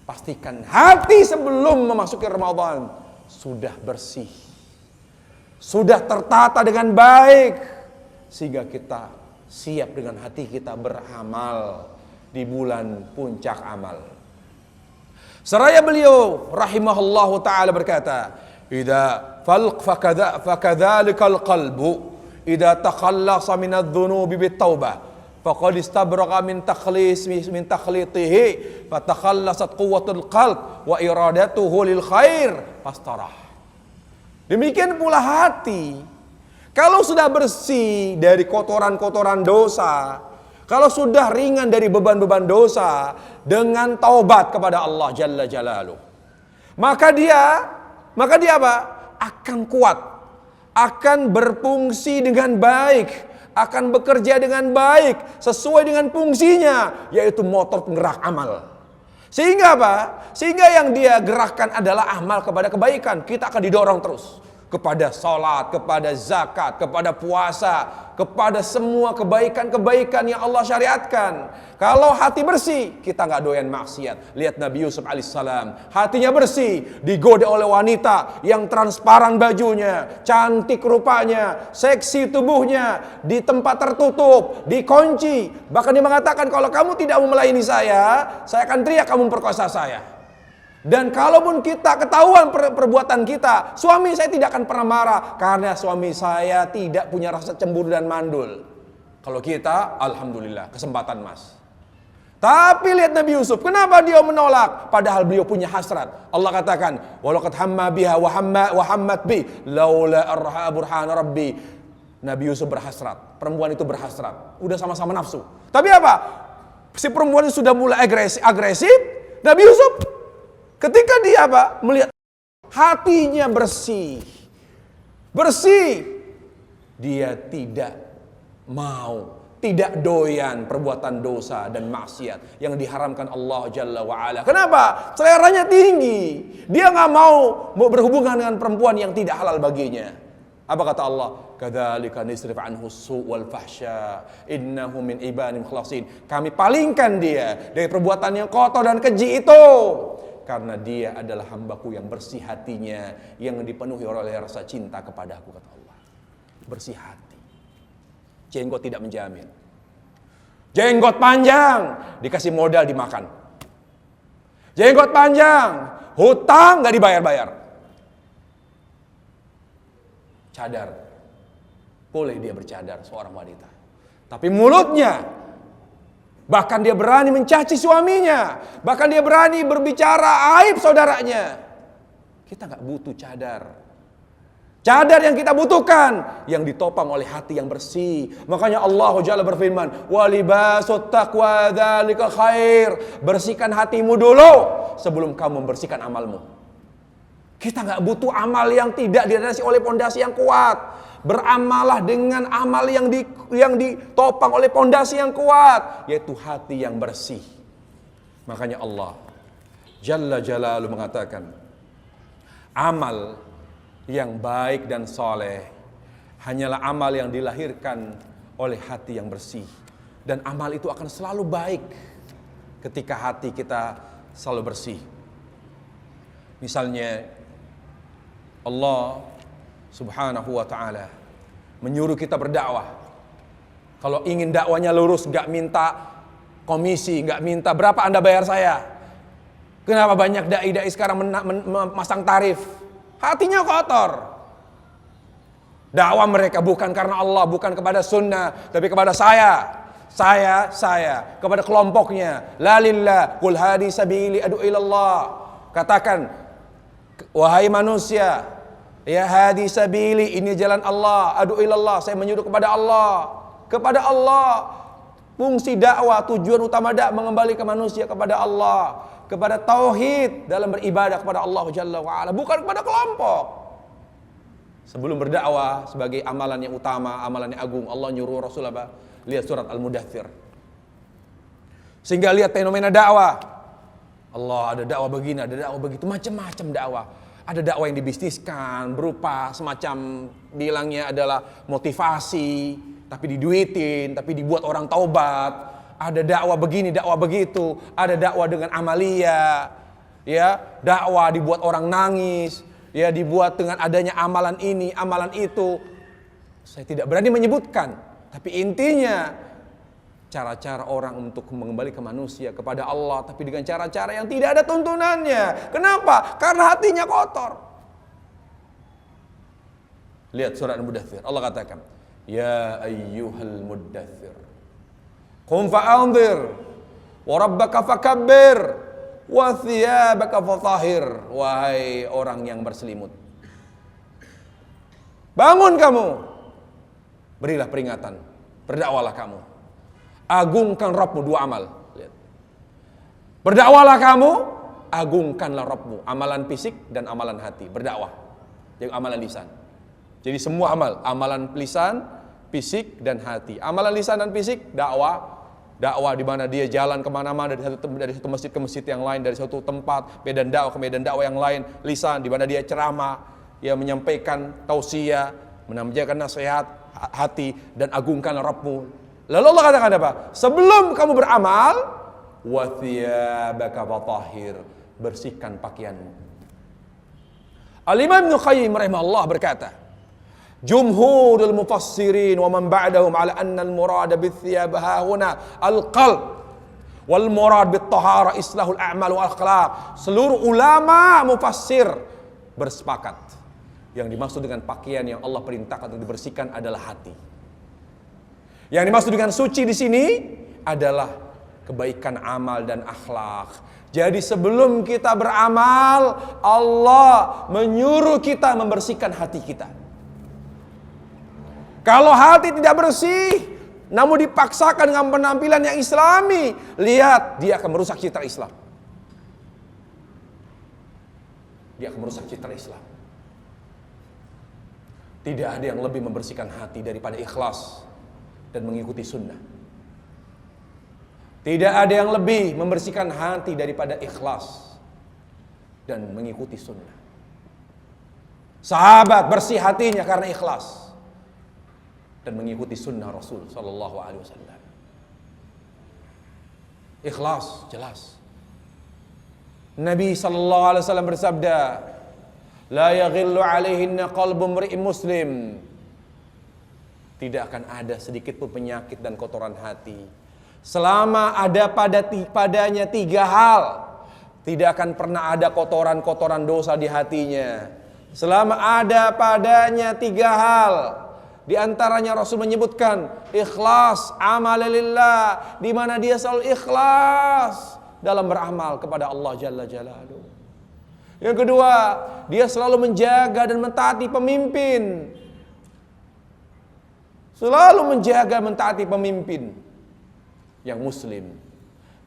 pastikan hati sebelum memasuki Ramadan sudah bersih, sudah tertata dengan baik, sehingga kita siap dengan hati kita beramal di bulan puncak amal. Seraya beliau rahimahullahu ta'ala berkata, idza fakadzalikal qalbu idza takhallasa minadz-dzunubi bit-taubah faqad istabraqa min takhlitihi fatakhallasat quwwatul qalb wa iradatuhu lil khair fastarah. Demikian pula hati, kalau sudah bersih dari kotoran-kotoran dosa, kalau sudah ringan dari beban-beban dosa dengan taubat kepada Allah Jalla Jalaluh, maka dia apa? Akan kuat, akan berfungsi dengan baik, akan bekerja dengan baik sesuai dengan fungsinya, yaitu motor penggerak amal. Sehingga apa? Sehingga yang dia gerakkan adalah amal kepada kebaikan. Kita akan didorong terus kepada salat, kepada zakat, kepada puasa, kepada semua kebaikan-kebaikan yang Allah syariatkan. Kalau hati bersih, kita nggak doyan maksiat. Lihat Nabi Yusuf alaihissalam, hatinya bersih, digoda oleh wanita yang transparan bajunya, cantik rupanya, seksi tubuhnya, di tempat tertutup, dikunci. Bahkan dia mengatakan, kalau kamu tidak mau melayani saya akan teriak kamu memperkosa saya. Dan kalaupun kita ketahuan perbuatan kita, suami saya tidak akan pernah marah karena suami saya tidak punya rasa cemburu dan mandul. Kalau kita, alhamdulillah, kesempatan mas. Tapi lihat Nabi Yusuf, kenapa dia menolak? Padahal beliau punya hasrat. Allah katakan, walaqad hamma biha wa hammat bi laula arha burhana rabbi. Nabi Yusuf berhasrat, perempuan itu berhasrat, udah sama-sama nafsu. Tapi apa? Si perempuan itu sudah mulai agresif. Nabi Yusuf ketika dia apa? Melihat hatinya bersih, dia tidak tidak doyan perbuatan dosa dan maksiat yang diharamkan Allah Jalla wa'ala. Kenapa? Seleranya tinggi. Dia nggak mau berhubungan dengan perempuan yang tidak halal baginya. Apa kata Allah? Kadzalika nisrif anhu su' wal fahsya innahu min ibadina mukhlasin. Kami palingkan dia dari perbuatan yang kotor dan keji itu, karena dia adalah hambaku yang bersih hatinya, yang dipenuhi oleh rasa cinta kepadaku, kata Allah. Bersih hati. Jenggot tidak menjamin. Jenggot panjang dikasih modal dimakan. Jenggot panjang, hutang gak dibayar-bayar. Cadar, boleh dia bercadar seorang wanita. Tapi mulutnya, bahkan dia berani mencaci suaminya, bahkan dia berani berbicara aib saudaranya. Kita gak butuh cadar. Cadar yang kita butuhkan, yang ditopang oleh hati yang bersih. Makanya Allah Jalla berfirman, walibasut taqwa dzalika khair. Bersihkan hatimu dulu sebelum kamu membersihkan amalmu. Kita nggak butuh amal yang tidak dilandasi oleh pondasi yang kuat. Beramalah dengan amal yang ditopang oleh pondasi yang kuat, yaitu hati yang bersih. Makanya Allah Jalla Jalaluhu mengatakan, amal yang baik dan soleh hanyalah amal yang dilahirkan oleh hati yang bersih. Dan amal itu akan selalu baik ketika hati kita selalu bersih. Misalnya Allah Subhanahu wa ta'ala menyuruh kita berdakwah. Kalau ingin dakwanya lurus, gak minta komisi, gak minta berapa Anda bayar saya. Kenapa banyak dai-dai sekarang memasang tarif? Hatinya kotor. Dakwah mereka bukan karena Allah, bukan kepada sunnah, tapi kepada saya, kepada kelompoknya. La lillah, qul hadi sabili adu ilallah. Katakan, wahai manusia, ya hadi sabili, ini jalan Allah, adu ilallah, saya menyuruh kepada Allah. Kepada Allah. Fungsi dakwah, tujuan utama dakwah mengembali ke manusia kepada Allah, kepada tauhid dalam beribadah kepada Allah Jalla wa'ala, bukan kepada kelompok. Sebelum berdakwah sebagai amalan yang utama, amalan yang agung, Allah nyuruh Rasul apa? Lihat surat Al-Mudaththir. Sehingga lihat fenomena dakwah. Allah ada dakwah begini, ada dakwah begitu, macam-macam dakwah. Ada dakwah yang dibisniskan berupa semacam bilangnya adalah motivasi, tapi diduitin, tapi dibuat orang taubat. Ada dakwah begini, dakwah begitu. Ada dakwah dengan amalia, ya, dakwah dibuat orang nangis, ya, dibuat dengan adanya amalan ini, amalan itu. Saya tidak berani menyebutkan, tapi intinya cara-cara orang untuk mengembali ke manusia kepada Allah, tapi dengan cara-cara yang tidak ada tuntunannya. Kenapa? Karena hatinya kotor. Lihat surat Al-Mudaththir. Allah katakan, ya ayyuhal muddaththir, qum fa'anzir wa rabbaka fakabbir wa thiyabaka fatahhir. Wahai orang yang berselimut, bangun kamu, berilah peringatan, berdakwalah kamu, agungkan Rabbmu. Dua amal. Lihat. Berdakwalah kamu, agungkanlah Rabbmu. Amalan fisik dan amalan hati. Berdakwah, jadi amalan lisan. Jadi semua amal, amalan lisan, fisik dan hati. Amalan lisan dan fisik, dakwah. Dakwah di mana dia jalan kemana-mana, dari satu masjid ke masjid yang lain, dari satu tempat medan dakwah ke medan dakwah yang lain. Lisan di mana dia ceramah, dia menyampaikan tausiah, menyampaikan nasihat. Hati, dan agungkanlah Rabbmu. Lalu Allah katakan apa? Sebelum kamu beramal, wa thiyabaka fatahhir, bersihkan pakaianmu. Al-Imam Ibnu Qayyim rahimahullah berkata, jumhurul mufassirin wa man ba'dahum ala anna al-murad bithiyab hahuna al-qalb wal murad bit-tahara islahul a'mal wal akhlaq. Seluruh ulama mufassir bersepakat, yang dimaksud dengan pakaian yang Allah perintahkan untuk dibersihkan adalah hati. Yang dimaksud dengan suci di sini adalah kebaikan amal dan akhlak. Jadi sebelum kita beramal, Allah menyuruh kita membersihkan hati kita. Kalau hati tidak bersih, namun dipaksakan dengan penampilan yang islami, lihat, dia akan merusak citra Islam. Dia akan merusak citra Islam. Tidak ada yang lebih membersihkan hati daripada ikhlas dan mengikuti sunnah. Tidak ada yang lebih membersihkan hati daripada ikhlas dan mengikuti sunnah. Sahabat bersih hatinya karena ikhlas dan mengikuti sunnah Rasul sallallahu alaihi wasallam. Ikhlas jelas. Nabi sallallahu alaihi wasallam bersabda, "La yaghillu alaihinna qalbu mri'in muslim." Tidak akan ada sedikit pun penyakit dan kotoran hati selama ada padanya 3 hal. Tidak akan pernah ada kotoran-kotoran dosa di hatinya selama ada padanya 3 hal. Di antaranya Rasul menyebutkan ikhlas amalillah, di mana dia selalu ikhlas dalam beramal kepada Allah Jalla Jalaluhu. Yang kedua, dia selalu menjaga dan mentaati pemimpin. Selalu menjaga mentaati pemimpin yang muslim.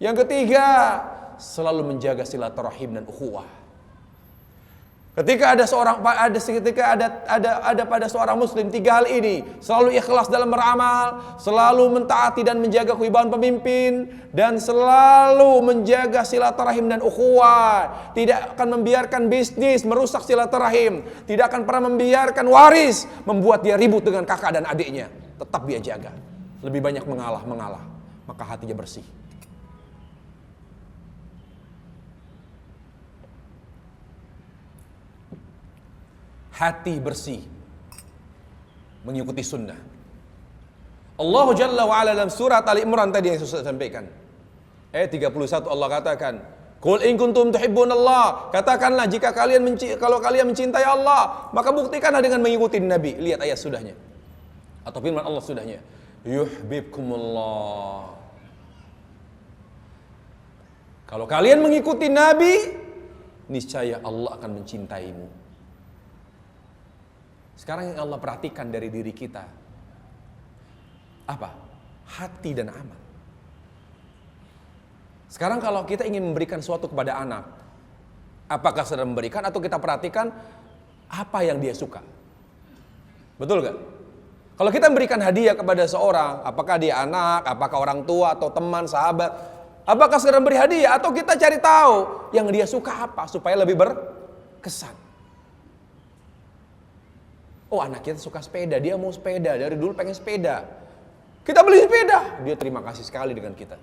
Yang ketiga, selalu menjaga silaturahim dan ukhuwah. Ketika ada pada seorang muslim 3 hal ini, selalu ikhlas dalam beramal, selalu mentaati dan menjaga kewibawaan pemimpin, dan selalu menjaga silaturahim dan ukhuwah, tidak akan membiarkan bisnis merusak silaturahim, tidak akan pernah membiarkan waris membuat dia ribut dengan kakak dan adiknya, tetap dia jaga. Lebih banyak mengalah, maka hatinya bersih. Hati bersih mengikuti sunnah. Allah Jalla wa ala dalam surat Ali Imran tadi yang saya sampaikan, ayat 31, Allah katakan, "Qul in kuntum tuhibbunallah." Katakanlah kalau kalian mencintai Allah, maka buktikanlah dengan mengikuti Nabi. Lihat ayat sudahnya, atau firman Allah sudahnya, yuhibbukumullah. Kalau kalian mengikuti Nabi, niscaya Allah akan mencintaimu. Sekarang yang Allah perhatikan dari diri kita apa? Hati dan amal. Sekarang kalau kita ingin memberikan sesuatu kepada anak, apakah sedang memberikan atau kita perhatikan apa yang dia suka? Betul gak? Kalau kita memberikan hadiah kepada seorang, apakah dia anak, apakah orang tua atau teman, sahabat, apakah sedang beri hadiah atau kita cari tahu yang dia suka apa supaya lebih berkesan? Oh, anak kita suka sepeda, dia mau sepeda, dari dulu pengen sepeda. Kita beli sepeda, dia terima kasih sekali dengan kita.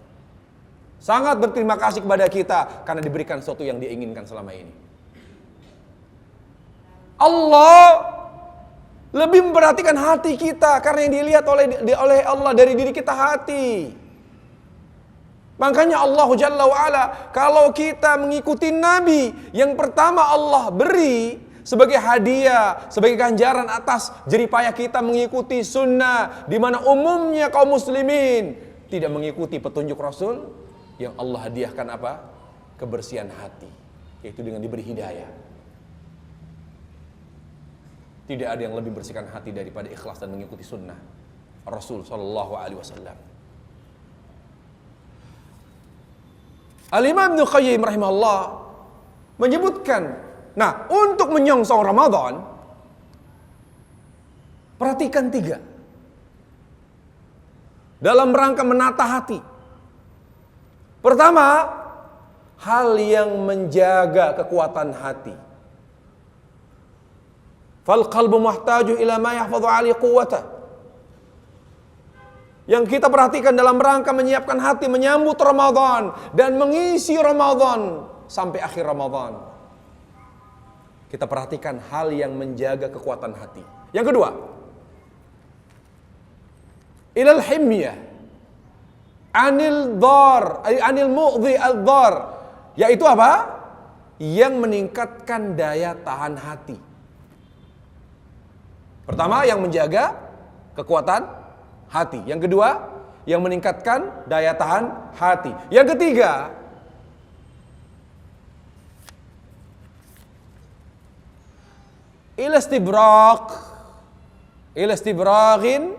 Sangat berterima kasih kepada kita karena diberikan sesuatu yang dia inginkan selama ini. Allah lebih memperhatikan hati kita karena yang dilihat oleh Allah dari diri kita hati. Makanya Allah Jalla wa'ala, kalau kita mengikuti Nabi, yang pertama Allah beri sebagai hadiah, sebagai ganjaran atas jeripayah kita mengikuti sunnah, di mana umumnya kaum muslimin tidak mengikuti petunjuk Rasul, yang Allah hadiahkan apa? Kebersihan hati, yaitu dengan diberi hidayah. Tidak ada yang lebih bersihkan hati daripada ikhlas dan mengikuti sunnah Rasul sallallahu alaihi wasallam. Al-Imam Ibnu Qayyim rahimahullah menyebutkan, nah, untuk menyongsong Ramadan, perhatikan 3. Dalam rangka menata hati. Pertama, hal yang menjaga kekuatan hati. Fal qalbu muhtaju ila ma yahfadhu ali quwwata. Yang kita perhatikan dalam rangka menyiapkan hati menyambut Ramadan dan mengisi Ramadan sampai akhir Ramadan. Kita perhatikan hal yang menjaga kekuatan hati. Yang kedua, ilal himyah anil mu'dhi al-dhar, yaitu apa? Yang meningkatkan daya tahan hati. Pertama, yang menjaga kekuatan hati. Yang kedua, yang meningkatkan daya tahan hati. Yang ketiga, ilastibraghin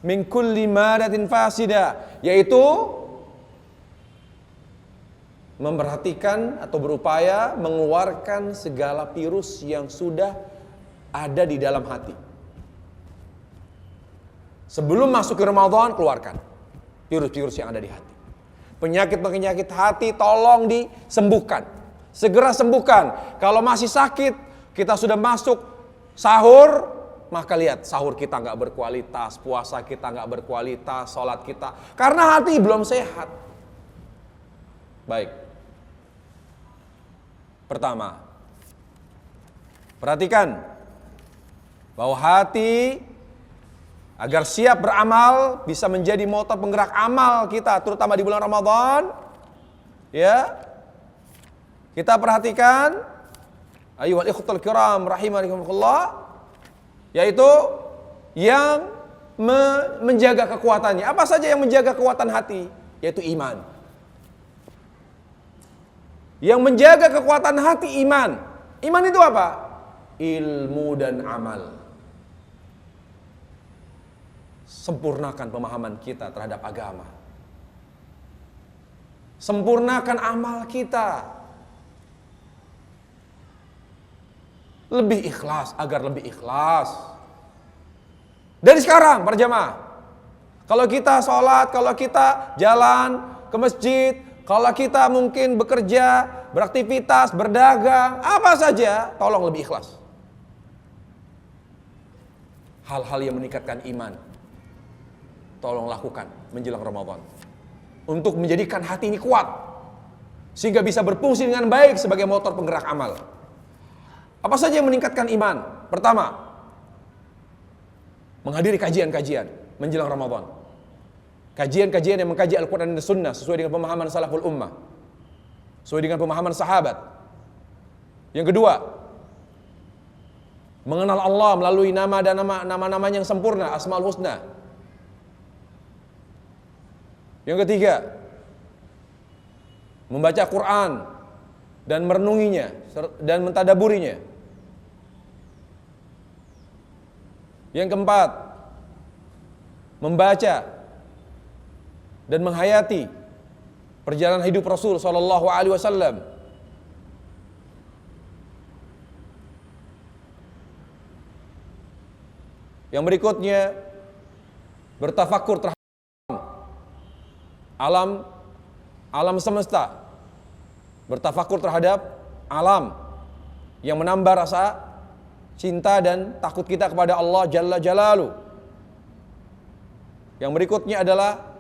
min kulli madatin fasida, yaitu memperhatikan atau berupaya mengeluarkan segala virus yang sudah ada di dalam hati. Sebelum masuk ke Ramadan, keluarkan virus-virus yang ada di hati. Penyakit-penyakit hati tolong disembuhkan. Segera sembuhkan. Kalau masih sakit, kita sudah masuk sahur, maka lihat sahur kita nggak berkualitas, puasa kita nggak berkualitas, sholat kita, karena hati belum sehat. Baik. Pertama, perhatikan bahwa hati agar siap beramal bisa menjadi motor penggerak amal kita, terutama di bulan Ramadan. Ya, kita perhatikan, ayyuhal ikhwatul kiram rahimakumullah, yaitu yang menjaga kekuatannya. Apa saja yang menjaga kekuatan hati? Yaitu iman. Yang menjaga kekuatan hati iman. Iman itu apa? Ilmu dan amal. Sempurnakan pemahaman kita terhadap agama. Sempurnakan amal kita. Lebih ikhlas, agar lebih ikhlas. Dari sekarang para jamaah, kalau kita sholat, kalau kita jalan ke masjid, kalau kita mungkin bekerja, beraktivitas, berdagang, apa saja, tolong lebih ikhlas. Hal-hal yang meningkatkan iman, tolong lakukan menjelang Ramadan. Untuk menjadikan hati ini kuat, sehingga bisa berfungsi dengan baik sebagai motor penggerak amal. Apa saja yang meningkatkan iman? Pertama, menghadiri kajian-kajian menjelang Ramadan. Kajian-kajian yang mengkaji Al-Quran dan Sunnah sesuai dengan pemahaman salaful ummah, sesuai dengan pemahaman sahabat. Yang kedua, mengenal Allah melalui nama dan nama-namanya yang sempurna, Asmaul Husna. Yang ketiga, membaca Quran dan merenunginya dan mentadaburinya. Yang keempat, membaca dan menghayati perjalanan hidup Rasul sallallahu alaihi wasallam. Yang berikutnya, bertafakur terhadap alam semesta. Bertafakur terhadap alam yang menambah rasa cinta dan takut kita kepada Allah Jalla Jalaluh. Yang berikutnya adalah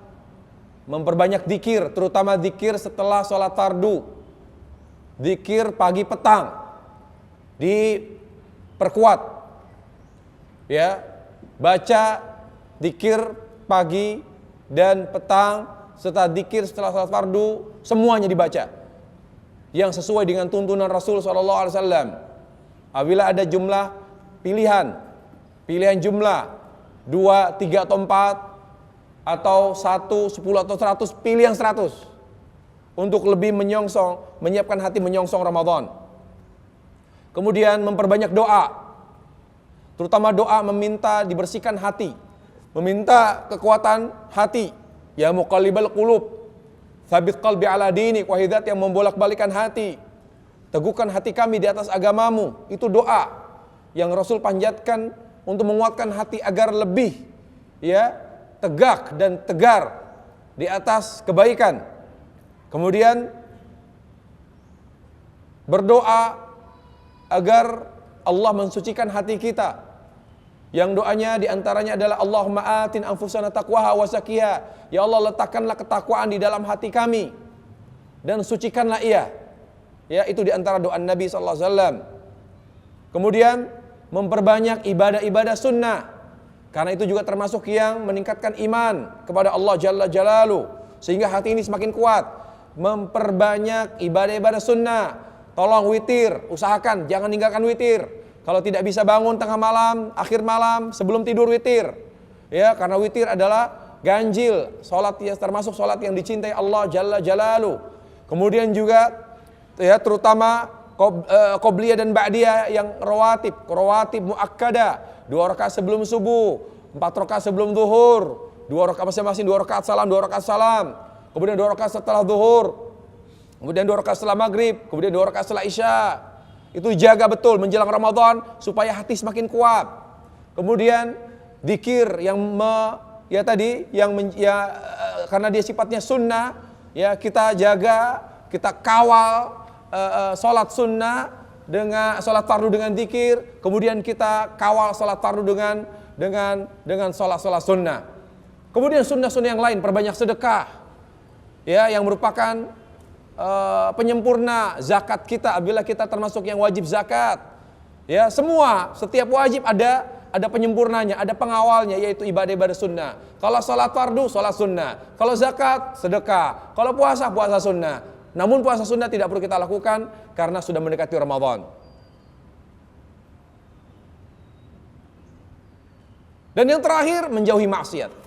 memperbanyak zikir, terutama zikir setelah sholat fardu. Zikir pagi petang diperkuat. Ya, baca zikir pagi dan petang serta zikir setelah sholat fardu, semuanya dibaca yang sesuai dengan tuntunan Rasul SAW. Apabila ada jumlah pilihan jumlah 2, 3 atau 4 atau 1, 10 atau 100, pilih yang 100 untuk lebih menyiapkan hati menyongsong Ramadan. Kemudian memperbanyak doa, terutama doa meminta dibersihkan hati, meminta kekuatan hati. Ya muqallibal qulub, tsabit qalbi ala dinik, wahai zat yang membolak-balikan hati, teguhkan hati kami di atas agamamu. Itu doa yang Rasul panjatkan untuk menguatkan hati agar lebih tegak dan tegar di atas kebaikan. Kemudian berdoa agar Allah mensucikan hati kita. Yang doanya diantaranya adalah Allahumma atin anfusana taqwaha wa zakkiha. Ya Allah, letakkanlah ketakwaan di dalam hati kami dan sucikanlah ia. Ya, itu diantara doa Nabi SAW. Kemudian memperbanyak ibadah-ibadah sunnah, karena itu juga termasuk yang meningkatkan iman kepada Allah Jalla Jalaluh, sehingga hati ini semakin kuat. Memperbanyak ibadah-ibadah sunnah. Tolong witir, usahakan jangan tinggalkan witir. Kalau tidak bisa bangun tengah malam, akhir malam, sebelum tidur witir. Ya, karena witir adalah ganjil, salat yang termasuk salat yang dicintai Allah Jalla Jalaluh. Kemudian juga terutama qobliyah dan ba'diyah yang rawatib muakkadah, 2 rakaat sebelum subuh, 4 rakaat sebelum zuhur, 2 rakaat masing-masing 2 rakaat salam, 2 rakaat salam, kemudian 2 rakaat setelah zuhur, kemudian 2 rakaat setelah maghrib, kemudian 2 rakaat setelah isya. Itu jaga betul menjelang Ramadan supaya hati semakin kuat. Kemudian zikir yang karena dia sifatnya sunnah, ya kita jaga, kita kawal sholat sunnah dengan sholat fardu dengan zikir, kemudian kita kawal sholat fardu dengan sholat sunnah. Kemudian sunnah-sunnah yang lain, perbanyak sedekah, ya, yang merupakan penyempurna zakat kita apabila kita termasuk yang wajib zakat. Ya, setiap wajib ada penyempurnanya, ada pengawalnya, yaitu ibadah-ibadah sunnah. Kalau sholat fardu, sholat sunnah. Kalau zakat, sedekah. Kalau puasa, puasa sunnah. Namun puasa sunnah tidak perlu kita lakukan karena sudah mendekati Ramadan. Dan yang terakhir, menjauhi maksiat.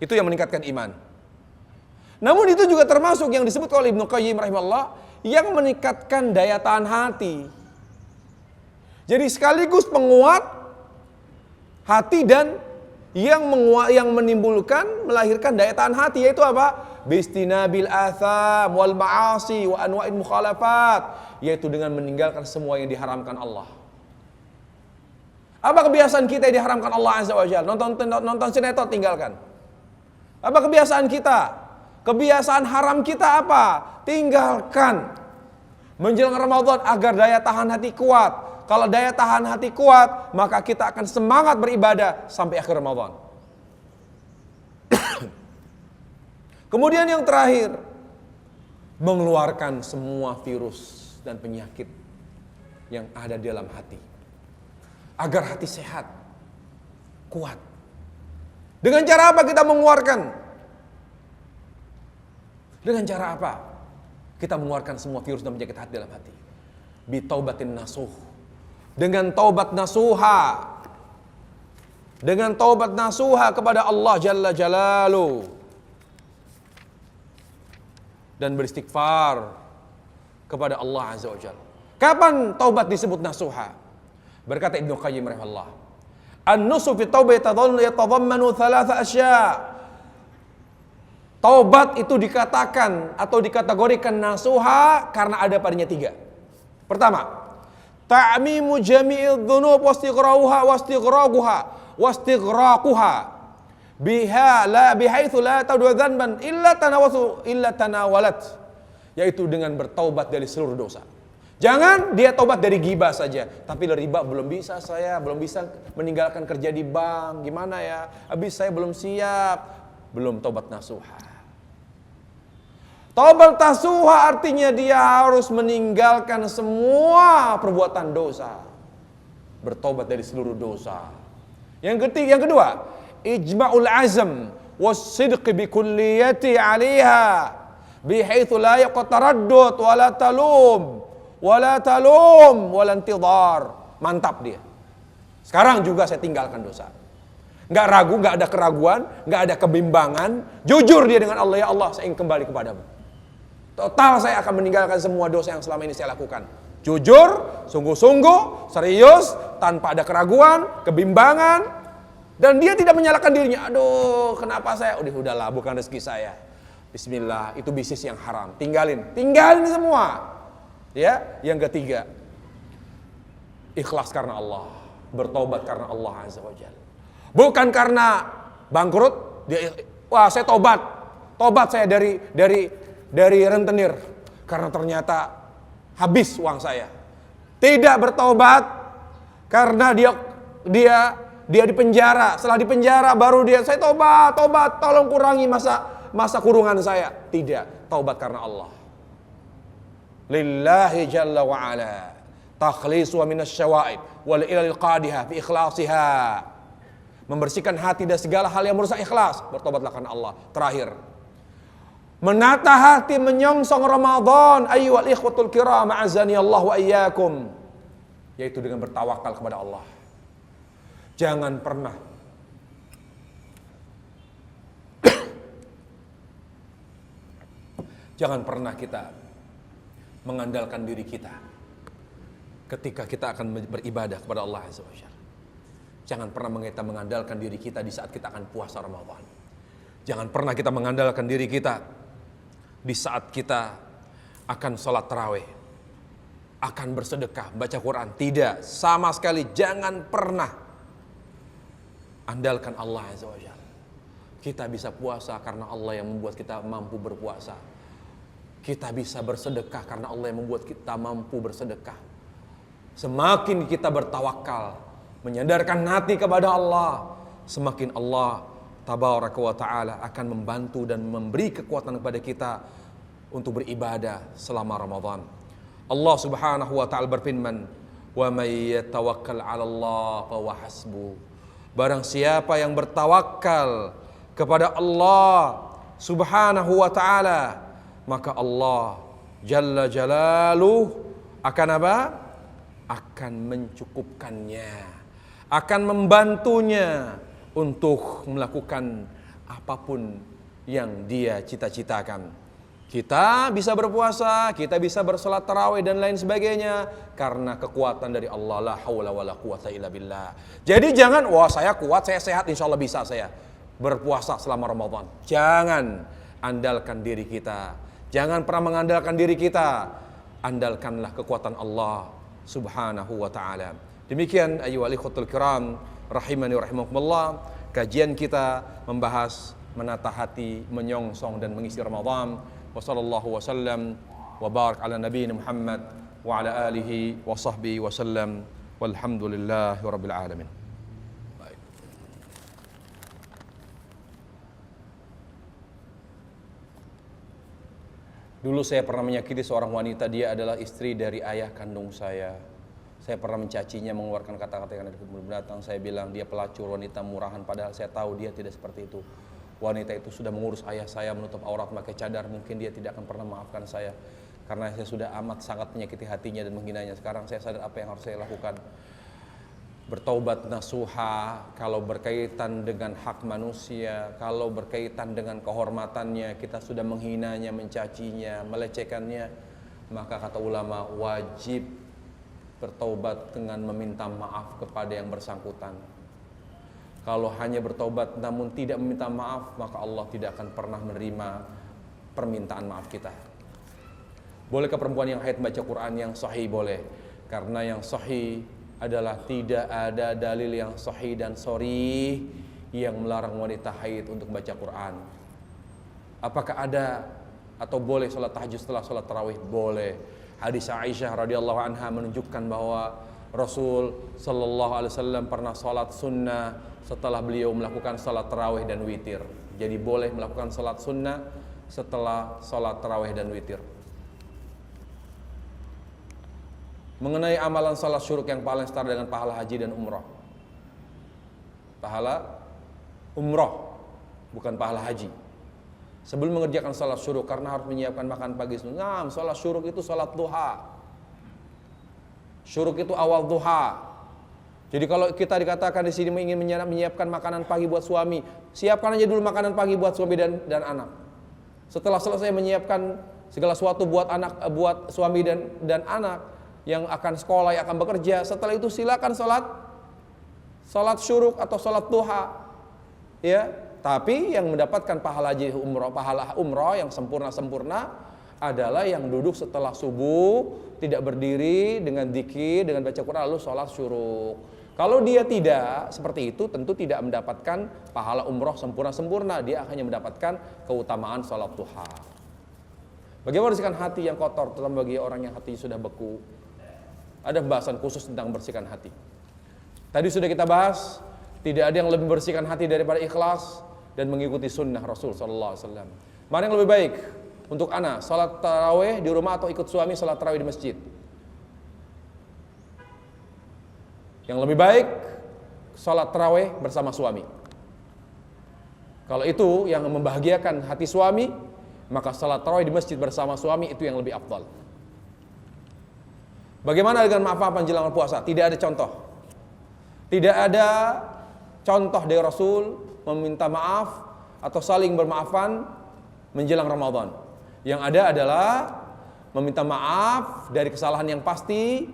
Itu yang meningkatkan iman. Namun itu juga termasuk yang disebut oleh Ibnu Qayyim rahimahullah, yang meningkatkan daya tahan hati. Jadi sekaligus penguat hati dan yang menimbulkan, melahirkan daya tahan hati, yaitu apa? Bistinabil atham wal ma'asi wa anwa'il mukhalafat, yaitu dengan meninggalkan semua yang diharamkan Allah. Apa kebiasaan kita yang diharamkan Allah Azza wa Jalla? Nonton sinetron, tinggalkan. Apa kebiasaan kita? Kebiasaan haram kita apa? Tinggalkan. Menjelang Ramadan agar daya tahan hati kuat. Kalau daya tahan hati kuat, maka kita akan semangat beribadah sampai akhir Ramadan. Kemudian yang terakhir, mengeluarkan semua virus dan penyakit yang ada di dalam hati. Agar hati sehat, kuat. Dengan cara apa kita mengeluarkan? Dengan cara apa? Kita mengeluarkan semua virus dan penyakit hati dalam hati. Bitaubatin nasuh. Dengan taubat nasuha. Dengan taubat nasuha kepada Allah Jalla Jalaluhu. Dan beristighfar kepada Allah Azza wa Jalla. Kapan taubat disebut nasuha? Berkata Ibnu Qayyim rahimahullah, an-nusu fi taubah yatadhammanu thalatha asya'. Taubat itu dikatakan atau dikategorikan nasuha karena ada padanya 3. Pertama, ta'mimu jami'idz dzunub wastighraquha biha la bihaitsu la tad'u dzanban illa tanawalat, yaitu dengan bertaubat dari seluruh dosa. Jangan dia taubat dari ghibah saja, tapi riba belum bisa meninggalkan kerja di bank, gimana ya? Habis saya belum siap, belum taubat nasuha. Taubat nasuha artinya dia harus meninggalkan semua perbuatan dosa. Bertaubat dari seluruh dosa. Yang kedua, ijma'ul azam was-sidq bi kulliyati 'alaiha bihaitsu la yaqtaraddud wala talum wala intidhar. Mantap dia. Sekarang juga saya tinggalkan dosa. Enggak ragu, enggak ada keraguan, enggak ada kebimbangan. Jujur dia dengan Allah, ya Allah, saya ingin kembali kepadamu. Total saya akan meninggalkan semua dosa yang selama ini saya lakukan. Jujur, sungguh-sungguh, serius, tanpa ada keraguan, kebimbangan. Dan dia tidak menyalahkan dirinya. Aduh, kenapa saya? Udahlah, bukan rezeki saya. Bismillah, itu bisnis yang haram. Tinggalin semua. Ya, yang ketiga, ikhlas karena Allah, bertobat karena Allah Azza wa Jalla. Bukan karena bangkrut, saya tobat saya dari rentenir karena ternyata habis uang saya. Tidak bertobat karena dia di penjara. Setelah di penjara baru saya tobat, tolong kurangi masa kurungan saya. Tidak, taubat karena Allah. Lillahi jalla wa ala takhlisu minas syawaib wal ilal qadiha fi ikhlasiha. Membersihkan hati dari segala hal yang merusak ikhlas. Bertobatlah karena Allah. Terakhir, menata hati menyongsong Ramadan, ayyuhal ikhwatul kiram, a'azani Allah wa iyyakum, yaitu dengan bertawakal kepada Allah. Jangan pernah kita mengandalkan diri kita ketika kita akan beribadah kepada Allah Azza wa Jalla. Jangan pernah kita mengandalkan diri kita di saat kita akan puasa Ramadan. Jangan pernah kita mengandalkan diri kita di saat kita akan sholat tarawih, akan bersedekah, baca Quran. Tidak, sama sekali jangan pernah andalkan Allah Azza wa Jalla. Kita bisa puasa karena Allah yang membuat kita mampu berpuasa. Kita bisa bersedekah karena Allah yang membuat kita mampu bersedekah. Semakin kita bertawakal, menyandarkan hati kepada Allah, semakin Allah tabaraka wa ta'ala akan membantu dan memberi kekuatan kepada kita untuk beribadah selama Ramadan. Allah Subhanahu wa ta'ala berfirman, "Wa may yatawakkal 'ala Allah fa huwa hasbuh." Barang siapa yang bertawakal kepada Allah Subhanahu wa ta'ala, maka Allah Jalla Jalaluh akan apa? Akan mencukupkannya, akan membantunya untuk melakukan apapun yang dia cita-citakan. Kita bisa berpuasa, kita bisa bersalat tarawih dan lain sebagainya karena kekuatan dari Allah. La haula wala quwata illa billah. Jadi jangan, wah saya kuat, saya sehat, insya Allah bisa saya berpuasa selama Ramadan. Jangan andalkan diri kita. Jangan pernah mengandalkan diri kita. Andalkanlah kekuatan Allah Subhanahu wa ta'ala. Demikian ayyuhal ikhwatul kiram rahimani wa rahimakumullah, kajian kita membahas menata hati, menyongsong dan mengisi Ramadan. Wa sallallahu wasallam wa barak ala nabiyina Muhammad wa ala alihi wa sahbihi wasallam walhamdulillahi rabbil alamin. Baik. Dulu saya pernah menyakiti seorang wanita, dia adalah istri dari ayah kandung saya. Saya pernah mencacinya, mengeluarkan kata-kata yang ada di kebun binatang. Saya bilang dia pelacur, wanita murahan, padahal saya tahu dia tidak seperti itu. Wanita itu sudah mengurus ayah saya, menutup aurat, pakai cadar. Mungkin dia tidak akan pernah memaafkan saya, karena saya sudah amat sangat menyakiti hatinya dan menghinanya. Sekarang saya sadar apa yang harus saya lakukan. Bertaubat nasuha kalau berkaitan dengan hak manusia, kalau berkaitan dengan kehormatannya, kita sudah menghinanya, mencacinya, melecehkannya, maka kata ulama wajib bertaubat dengan meminta maaf kepada yang bersangkutan. Kalau hanya bertaubat namun tidak meminta maaf, maka Allah tidak akan pernah menerima permintaan maaf kita. Bolehkah perempuan yang haid baca Quran? Yang sahih boleh, karena yang sahih adalah tidak ada dalil yang sahih dan sharih yang melarang wanita haid untuk baca Quran. Apakah ada atau boleh sholat tahajud setelah sholat tarawih? Boleh. Hadis Aisyah radhiyallahu anha menunjukkan bahwa Rasul sallallahu alaihi wasallam pernah sholat sunnah setelah beliau melakukan sholat tarawih dan witir. Jadi boleh melakukan sholat sunnah setelah sholat tarawih dan witir. Mengenai amalan salat syuruk yang paling setara dengan pahala haji dan umrah. Pahala umrah, bukan pahala haji. Sebelum mengerjakan salat syuruk, karena harus menyiapkan makan pagi. Nah, salat syuruk itu salat duha. Syuruk itu awal duha. Jadi kalau kita dikatakan di sini ingin menyiapkan makanan pagi buat suami, siapkan aja dulu makanan pagi buat suami dan anak. Setelah selesai menyiapkan segala sesuatu buat anak, buat suami dan anak yang akan sekolah, yang akan bekerja, setelah itu silakan salat syuruk atau salat duha. Ya, tapi yang mendapatkan pahala haji umrah, pahala umrah yang sempurna adalah yang duduk setelah subuh, tidak berdiri dengan dzikir, dengan baca Quran lalu salat syuruk. Kalau dia tidak seperti itu, tentu tidak mendapatkan pahala umrah sempurna, dia hanya mendapatkan keutamaan salat duha. Bagaimana bersihkan hati yang kotor, terutama bagi orang yang hati sudah beku? Ada pembahasan khusus tentang bersihkan hati. Tadi sudah kita bahas, tidak ada yang lebih bersihkan hati daripada ikhlas dan mengikuti sunnah Rasul sallallahu alaihi wasallam. Mana yang lebih baik untuk ana, salat tarawih di rumah atau ikut suami salat tarawih di masjid? Yang lebih baik salat tarawih bersama suami. Kalau itu yang membahagiakan hati suami, maka salat tarawih di masjid bersama suami itu yang lebih afdal. Bagaimana dengan maaf-maafan menjelang puasa? Tidak ada contoh. Tidak ada contoh dari Rasul meminta maaf atau saling bermaafan menjelang Ramadan. Yang ada adalah meminta maaf dari kesalahan yang pasti.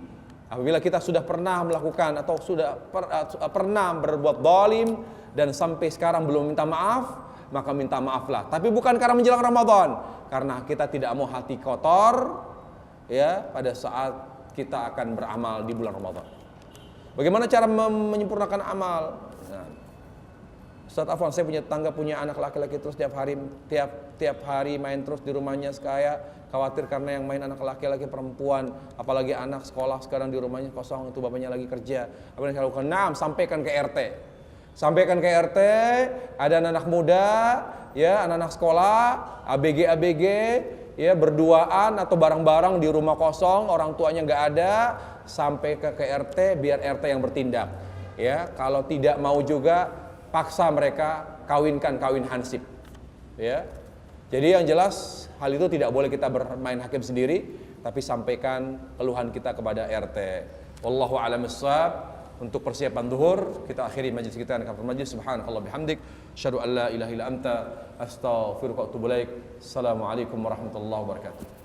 Apabila kita sudah pernah melakukan atau sudah pernah berbuat zalim dan sampai sekarang belum minta maaf, maka minta maaflah. Tapi bukan karena menjelang Ramadan, karena kita tidak mau hati kotor ya pada saat kita akan beramal di bulan Ramadan. Bagaimana cara menyempurnakan amal? Nah, Ustaz Afwan, saya punya tetangga punya anak laki-laki terus tiap hari main terus di rumahnya, saya khawatir karena yang main anak laki-laki perempuan, apalagi anak sekolah sekarang di rumahnya kosong, itu bapaknya lagi kerja. Apa yang saya lakukan? Nah, sampaikan ke RT. Sampaikan ke RT, ada anak muda, ya, anak-anak sekolah, ABG, ya, berduaan atau bareng-bareng di rumah kosong, orang tuanya nggak ada, sampai ke RT, biar RT yang bertindak. Ya, kalau tidak mau juga paksa mereka kawin hansip. Ya. Jadi yang jelas hal itu tidak boleh kita bermain hakim sendiri, tapi sampaikan keluhan kita kepada RT. Wallahu a'lam bissawab. Untuk persiapan zuhur kita akhiri majlis kita dengan majlis subhanallahi bihamdik, asyhadu an la ilaha illa anta, astaghfiruka wa atubu ilaik. Assalamualaikum warahmatullahi wabarakatuh.